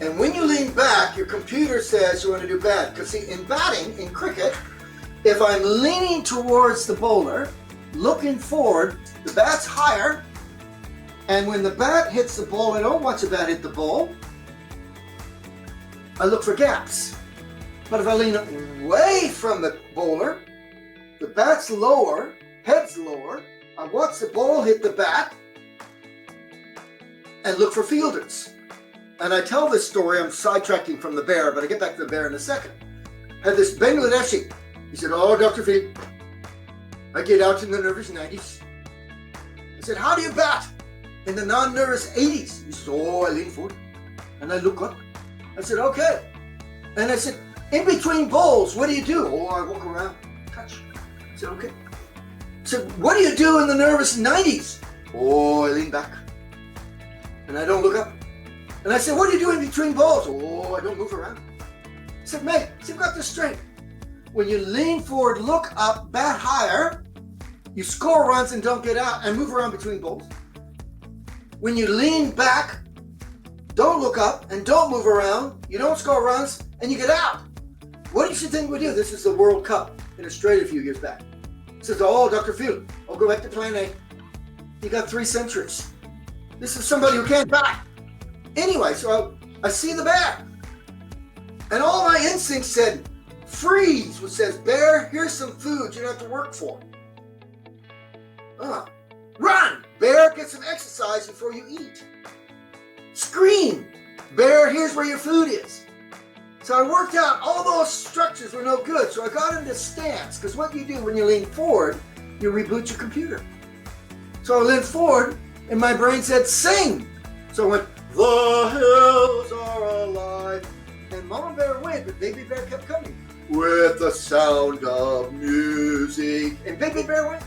And when you lean back, your computer says you want to do bad. Because see, in batting, in cricket, if I'm leaning towards the bowler, looking forward, the bat's higher. And when the bat hits the ball, I don't watch the bat hit the ball. I look for gaps. But if I lean away from the bowler, the bat's lower, head's lower, I watch the ball hit the bat and look for fielders. And I tell this story, I'm sidetracking from the bear, but I get back to the bear in a second. I had this Bangladeshi. He said, oh, Dr. Phil, I get out in the nervous 90s. I said, how do you bat in the non-nervous 80s? He said, oh, I lean forward and I look up. I said, okay. And I said, in between bowls, what do you do? Oh, I walk around, touch. I said, okay. I said, what do you do in the nervous 90s? Oh, I lean back and I don't look up. And I said, what do you do in between balls? Oh, I don't move around. I said, mate, you've got the strength. When you lean forward, look up, bat higher, you score runs and don't get out and move around between balls. When you lean back, don't look up and don't move around, you don't score runs and you get out. What do you think we do? This is the World Cup in Australia a few years back. He says, oh, Dr. Phil, I'll go back to plan A. You got 3 centuries. This is somebody who can't bat. Anyway, so I see the bear. And all my instincts said, freeze, which says, bear, here's some food you don't have to work for. Run, Bear, get some exercise before you eat. Scream, Bear, here's where your food is. So I worked out all those structures were no good. So I got into stance, because what you do when you lean forward, you reboot your computer. So I leaned forward, and my brain said, sing. So I went, the hills are alive. And Mama Bear went, but Baby Bear kept coming. With the sound of music. And Baby Bear went.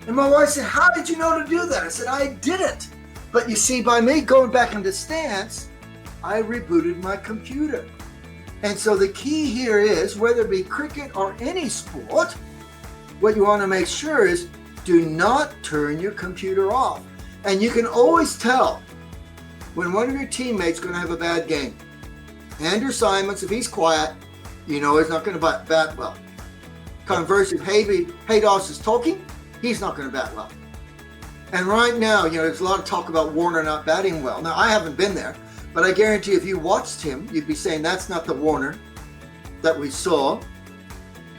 And my wife said, how did you know to do that? I said, I didn't. But you see, by me going back into stance, I rebooted my computer. And so the key here is, whether it be cricket or any sport, what you want to make sure is do not turn your computer off. And you can always tell when one of your teammates is going to have a bad game. Andrew Simons, if he's quiet, you know he's not going to bat well. Conversely, if Haydos is talking, he's not going to bat well. And right now, there's a lot of talk about Warner not batting well. Now, I haven't been there, but I guarantee if you watched him, you'd be saying that's not the Warner that we saw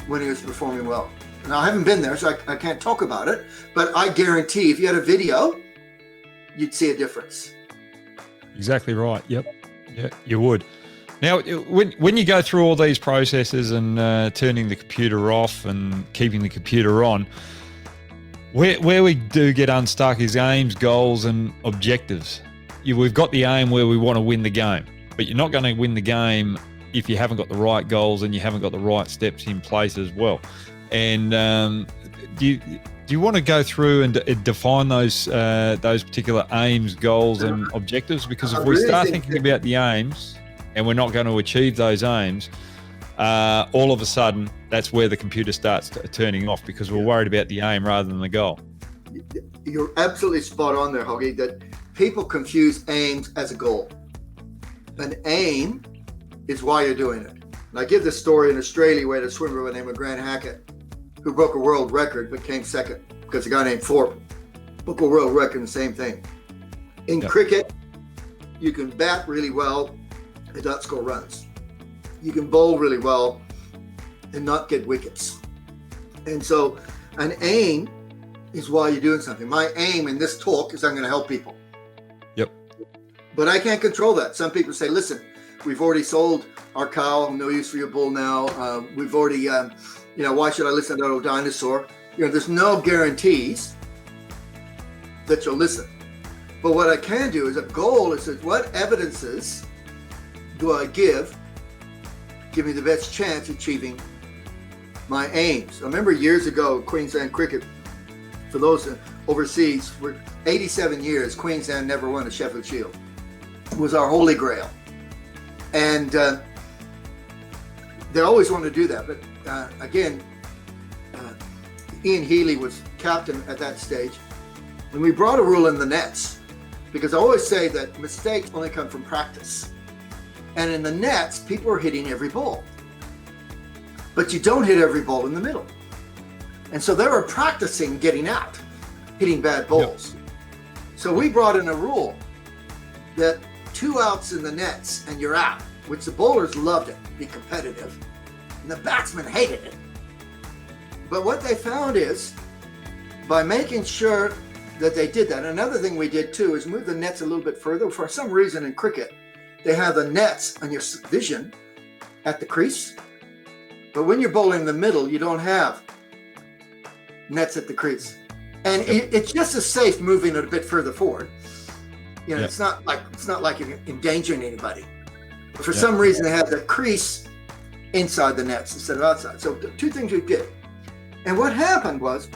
when he was performing well. Now, I haven't been there, so I can't talk about it, but I guarantee if you had a video, you'd see a difference. Exactly right. Yep. Yeah, you would. Now, when you go through all these processes and turning the computer off and keeping the computer on, where we do get unstuck is aims, goals, and objectives. We've got the aim where we want to win the game, but you're not going to win the game if you haven't got the right goals and you haven't got the right steps in place as well. And do you want to go through and define those particular aims, goals, and objectives? Because if we start thinking about the aims and we're not going to achieve those aims, all of a sudden that's where the computer starts turning off, because we're worried about the aim rather than the goal. You're absolutely spot on there, Hoagie, that people confuse aims as a goal. An aim is why you're doing it. And I give this story in Australia where a swimmer by the name of Grant Hackett, who broke a world record but came second because a guy named Thorpe broke a world record in the same thing. In cricket, you can bat really well and not score runs. You can bowl really well and not get wickets. And so an aim is why you're doing something. My aim in this talk is I'm going to help people. Yep. But I can't control that. Some people say, listen, we've already sold our cow. No use for your bull now. We've already, why should I listen to that old dinosaur? There's no guarantees that you'll listen. But what I can do is a goal is what evidences do I give me the best chance of achieving my aims. I remember years ago, Queensland cricket, for those overseas, for 87 years, Queensland never won a Sheffield Shield. It was our holy grail. And they always wanted to do that. But again, Ian Healy was captain at that stage. And we brought a rule in the nets, because I always say that mistakes only come from practice. And in the nets, people are hitting every ball. But you don't hit every ball in the middle. And so they were practicing getting out, hitting bad balls. Yep. So we brought in a rule that 2 outs in the nets and you're out, which the bowlers loved it, be competitive. And the batsmen hated it. But what they found is, by making sure that they did that, another thing we did too is move the nets a little bit further. For some reason in cricket, they have the nets on your vision at the crease. But when you're bowling in the middle, you don't have nets at the crease. And it's just as safe moving it a bit further forward. It's not like you're endangering anybody. But for some reason, they have the crease inside the nets instead of outside. So 2 things we did. And what happened was,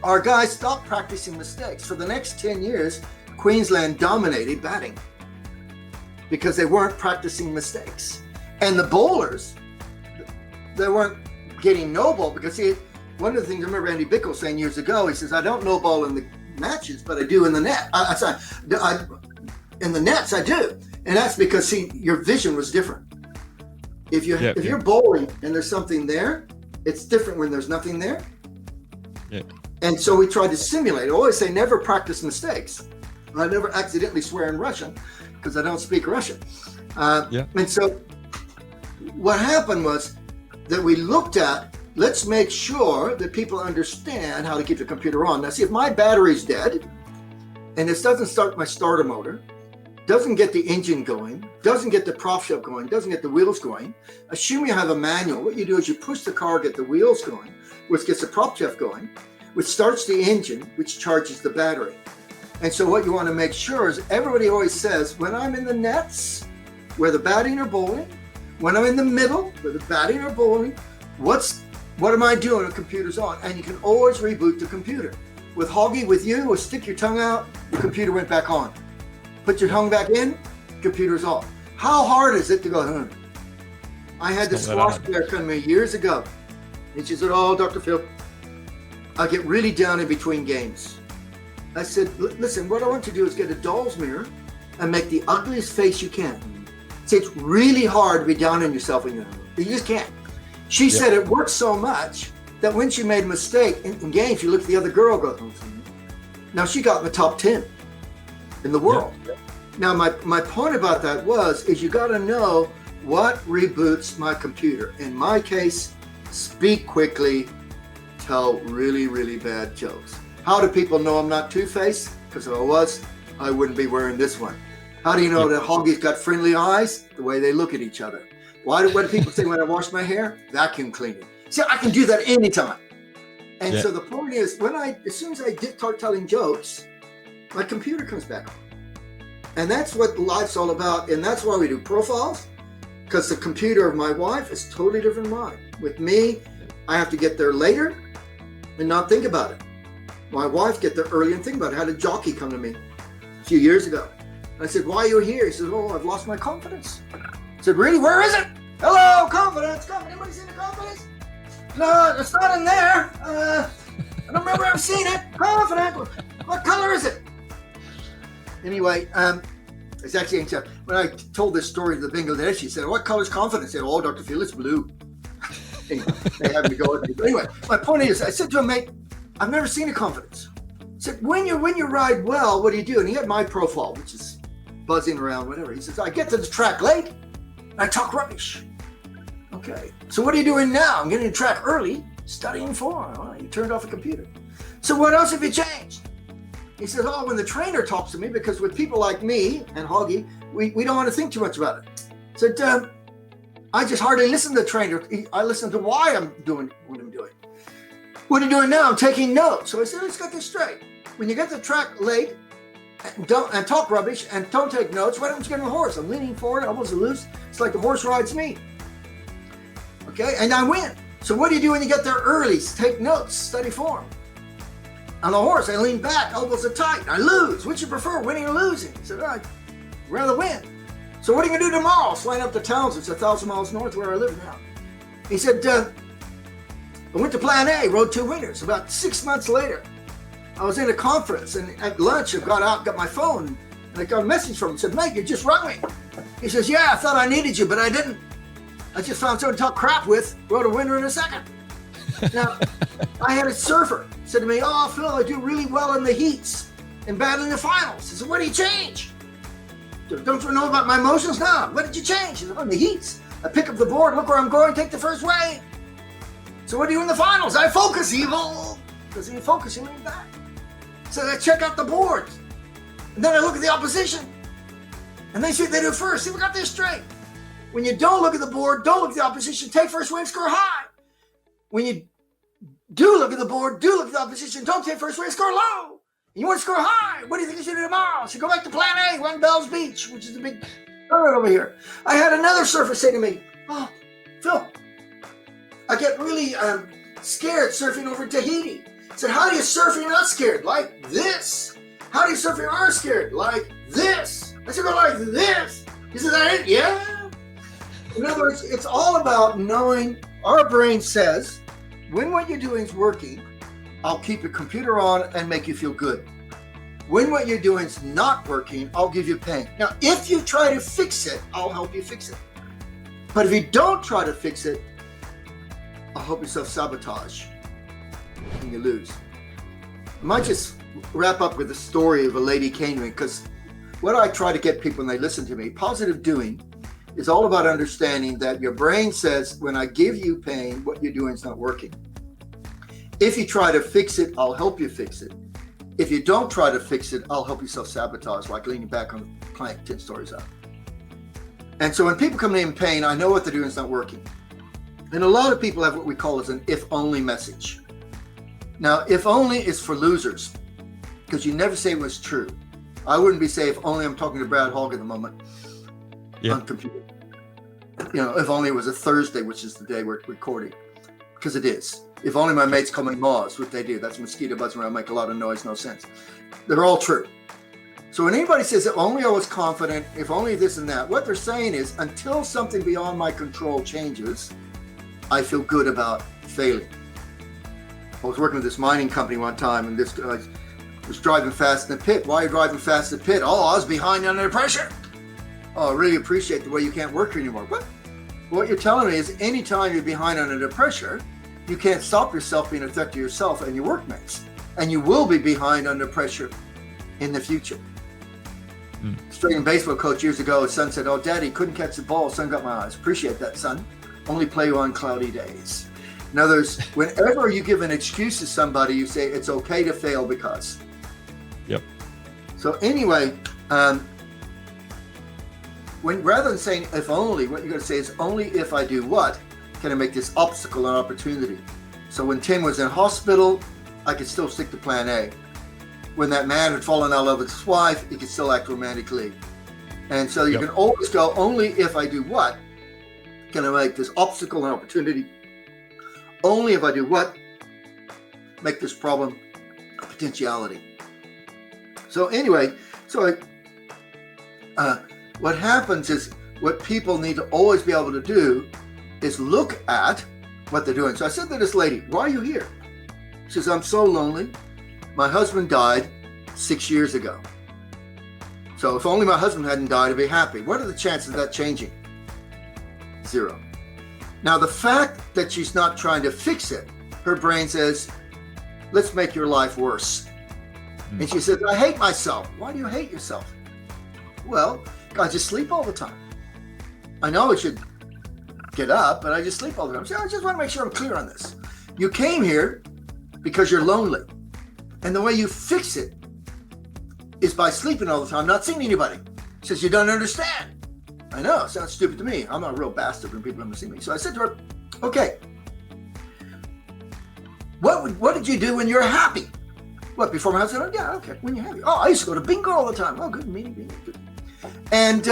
our guys stopped practicing mistakes. For the next 10 years, Queensland dominated batting because they weren't practicing mistakes. And the bowlers, they weren't getting no ball, because one of the things I remember Andy Bickle saying years ago, he says, I don't no ball in the matches, but I do in the net. In the nets, I do. And that's because, your vision was different. If you're bowling and there's something there, it's different when there's nothing there. Yeah. And so we tried to simulate. I always say never practice mistakes. I never accidentally swear in Russian because I don't speak Russian. And so what happened was that we looked at, let's make sure that people understand how to keep the computer on. Now, see, if my battery's dead and this doesn't start my starter motor, doesn't get the engine going, doesn't get the prop shaft going, doesn't get the wheels going. Assume you have a manual. What you do is you push the car, get the wheels going, which gets the prop shaft going, which starts the engine, which charges the battery. And so what you want to make sure is, everybody always says, when I'm in the nets, where the batting are bowling, when I'm in the middle, where the batting are bowling, what am I doing? The computer's on. And you can always reboot the computer. With Hoggy, with you, or stick your tongue out, the computer went back on. Put your tongue back in, computer's off. How hard is it to go, I had this squash player come to me years ago. And she said, oh, Dr. Phil, I get really down in between games. I said, listen, what I want you to do is get a doll's mirror and make the ugliest face you can. See, it's really hard to be down on yourself when you just can't. She said it worked so much that when she made a mistake in games, you look at the other girl, go, now she got in the top 10 in the world. Yeah. Now, my point about that is you got to know what reboots my computer. In my case, speak quickly, tell really, really bad jokes. How do people know I'm not Two-Faced? Because if I was, I wouldn't be wearing this one. How do you know that Hoggy's got friendly eyes? The way they look at each other. What do people say when I wash my hair? Vacuum cleaning. See, I can do that anytime. And so the point is, as soon as I start telling jokes, my computer comes back on. And that's what life's all about. And that's why we do profiles, because the computer of my wife is totally different than mine. With me, I have to get there later and not think about it. My wife get there early and think about it. I had a jockey come to me a few years ago. I said, why are you here? He said, oh, I've lost my confidence. I said, really? Where is it? Hello, confidence. Anybody seen the confidence? No, it's not in there. I don't remember ever seeing it. Confidence. What color is it? Anyway, it's actually, when I told this story to the Bangladeshi, she said, what color is confidence? I said, oh, Dr. Phil, it's blue. Anyway, they had me go with me. But anyway, my point is, I said to him, mate, I've never seen a confidence. I said, when you ride well, what do you do? And he had my profile, which is buzzing around, whatever. He says, I get to the track late, and I talk rubbish. Okay, so what are you doing now? I'm getting to the track early, studying form. Well, you turned off the computer. So what else have you changed? He says, oh, when the trainer talks to me, because with people like me and Hoggy, we don't want to think too much about it. I said, I just hardly listen to the trainer. I listen to why I'm doing what I'm doing. What are you doing now? I'm taking notes. So I said, let's get this straight. When you get to the track late and talk rubbish and don't take notes, why don't you get on the horse? I'm leaning forward, elbows are loose. It's like the horse rides me. Okay, and I win. So what do you do when you get there early? Take notes, study form. On the horse, I lean back, elbows are tight, I lose. Which you prefer, winning or losing? He said, I'd rather win. So what are you gonna do tomorrow? Flying up to Townsend, it's 1,000 miles north where I live now. He said, I went to Plan A, rode 2 winners. About 6 months later, I was in a conference, and at lunch I got out, got my phone, and I got a message from him. Said, mate, you just rung me. He says, yeah, I thought I needed you, but I didn't. I just found someone to talk crap with, wrote a winner in a second. Now, I had a surfer said to me, oh, Phil, I do really well in the heats and bad in the finals. I said, what did you change? Don't you know about my emotions now? What did you change? He said, on the heats. I pick up the board, look where I'm going, take the first wave. So what do you do in the finals? I focus, evil. Because if you focus, you lean back. So I check out the boards. And then I look at the opposition. And they see what they do first. See, we got this straight. When you don't look at the board, don't look at the opposition, take first wave, score high. When you do look at the board, do look at the opposition, don't take first wave, score low. You want to score high. What do you think you should do tomorrow? So go back to Plan A, run Bell's Beach, which is the big tournament over here. I had another surfer say to me, oh, Phil, I get really scared surfing over Tahiti. I said, how do you surf when you're not scared? Like this. How do you surf when you are scared? Like this. I said, go like this. He said, that ain't, yeah. In other words, it's all about knowing. Our brain says, when what you're doing is working, I'll keep your computer on and make you feel good. When what you're doing is not working, I'll give you pain. Now, if you try to fix it, I'll help you fix it. But if you don't try to fix it, I'll help you self-sabotage and you lose. I might just wrap up with a story of a lady came to me, because what I try to get people when they listen to me, positive doing is all about understanding that your brain says, when I give you pain, what you're doing is not working. If you try to fix it, I'll help you fix it. if you don't try to fix it, I'll help you self-sabotage, like leaning back on the plank 10 stories up. And so when people come in pain, I know what they're doing is not working. And a lot of people have what we call as an if only message. Now, if only is for losers, because you never say it was true. I wouldn't be saying if only I'm talking to Brad Hogg at the moment on computer. If only it was a Thursday, which is the day we're recording, because it is. If only my mates call me Moz, what they do. That's mosquito buzzing around, make a lot of noise, no sense. They're all true. So when anybody says, if only I was confident, if only this and that, what they're saying is, until something beyond my control changes, I feel good about failing. I was working with this mining company one time, and this guy was driving fast in the pit. Why are you driving fast in the pit? Oh, I was behind under pressure. Oh, I really appreciate the way you can't work anymore. What you're telling me is anytime you're behind under the pressure, you can't stop yourself being a threat to yourself and your workmates. And you will be behind under pressure in the future. Australian baseball coach years ago, his son said, oh, Daddy, couldn't catch the ball. Son got my eyes. Appreciate that, son. Only play on cloudy days. In other words, whenever you give an excuse to somebody, you say it's okay to fail because. Yep. So anyway, rather than saying if only, what you're going to say is only if I do what can I make this obstacle an opportunity. So when Tim was in hospital, I could still stick to plan A. When that man had fallen out of love with his wife, he could still act romantically. And so you can always go, only if I do what can I make this obstacle an opportunity. Only if I do what make this problem a potentiality. So anyway, what happens is what people need to always be able to do is look at what they're doing. So I said to this lady, why are you here? She says, I'm so lonely. My husband died 6 years ago. So if only my husband hadn't died, I'd be happy. What are the chances of that changing? 0. Now, the fact that she's not trying to fix it, her brain says, let's make your life worse. And she says, I hate myself. Why do you hate yourself? Well, I just sleep all the time. I know I should get up, but I just sleep all the time. So I just want to make sure I'm clear on this. You came here because you're lonely. And the way you fix it is by sleeping all the time, not seeing anybody. She says, you don't understand. I know, it sounds stupid to me. I'm not a real bastard when people never see me. So I said to her, okay, what did you do when you're happy? What, before my husband? Oh, yeah, okay, when you're happy. Oh, I used to go to bingo all the time. Oh, good, meeting, good. And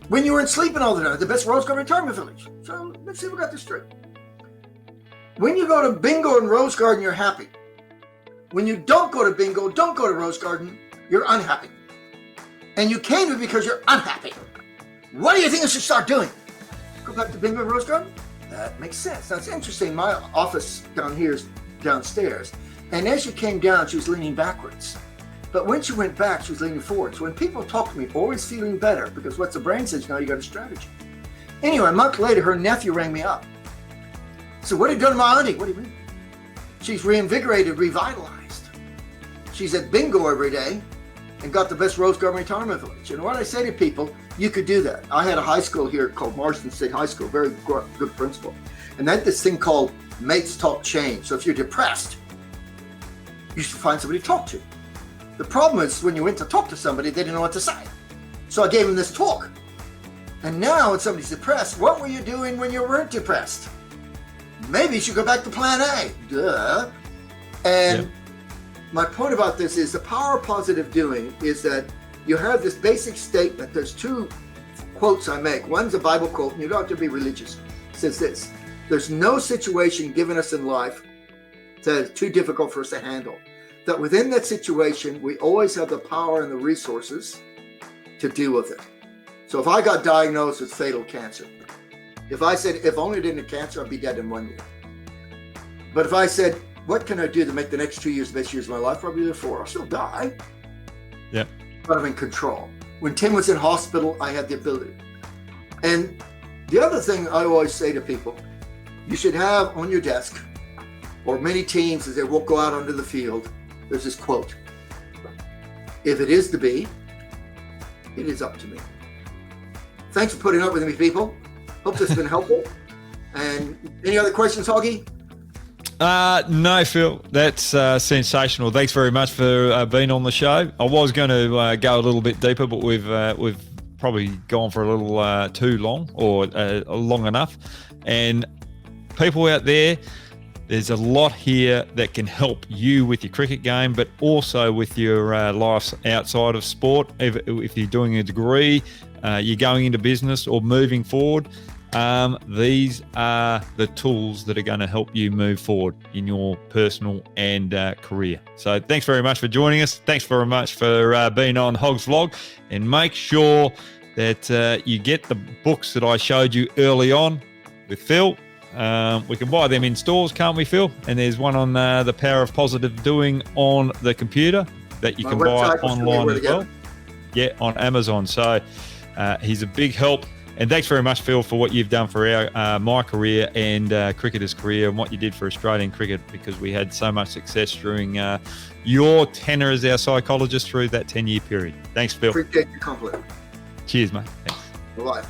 when you weren't sleeping all the time, the best Rose Garden retirement village. So let's see if we got this straight. When you go to bingo and Rose Garden, you're happy. When you don't go to bingo, don't go to Rose Garden, you're unhappy. And you came here because you're unhappy. What do you think I should start doing? Go back to bingo and Rose Garden? That makes sense. Now, it's interesting. My office down here is downstairs. And as she came down, she was leaning backwards. But when she went back, she was leaning forwards. When people talk to me, always feeling better, because what the brain says, now you got a strategy. Anyway, a month later, her nephew rang me up. So what have you done to my auntie? What do you mean? She's reinvigorated, revitalized. She's at bingo every day and got the best Rose Garden retirement village. And what I say to people, you could do that. I had a high school here called Marsden State High School, very good principal. And they had this thing called Mates Talk Change. So if you're depressed, you should find somebody to talk to. The problem is when you went to talk to somebody, they didn't know what to say. So I gave them this talk. And now when somebody's depressed, what were you doing when you weren't depressed? Maybe you should go back to plan A. Duh. And my point about this is the power of positive doing is that you have this basic statement. There's 2 quotes I make. One's a Bible quote, and you don't have to be religious. It says this: there's no situation given us in life that is too difficult for us to handle. That within that situation, we always have the power and the resources to deal with it. So if I got diagnosed with fatal cancer, if I said, if only I didn't have cancer, I'd be dead in 1 year. But if I said, what can I do to make the next 2 years the best years of my life? Probably the 4. I'll still die. Yeah. But I'm in control. When Tim was in hospital, I had the ability. And the other thing I always say to people, you should have on your desk, or many teams as they will go out onto the field, there's this quote: if it is to be, it is up to me. Thanks for putting up with me, people. Hope this has been helpful. And any other questions, Hoggy? No, Phil, that's sensational. Thanks very much for being on the show. I was going to go a little bit deeper, but we've probably gone for a little too long or long enough. And people out there, there's a lot here that can help you with your cricket game, but also with your life outside of sport. If you're doing a degree, you're going into business or moving forward, these are the tools that are going to help you move forward in your personal and career. So thanks very much for joining us. Thanks very much for being on Hogs Vlog, and make sure that you get the books that I showed you early on with Phil. We can buy them in stores, can't we, Phil? And there's one on the Power of Positive Doing on the computer that you can buy online as well. Yeah, on Amazon. So he's a big help. And thanks very much, Phil, for what you've done for my career and cricketer's career, and what you did for Australian cricket, because we had so much success during your tenure as our psychologist through that 10-year period. Thanks, Phil. Appreciate your compliment. Cheers, mate. Thanks. Bye-bye.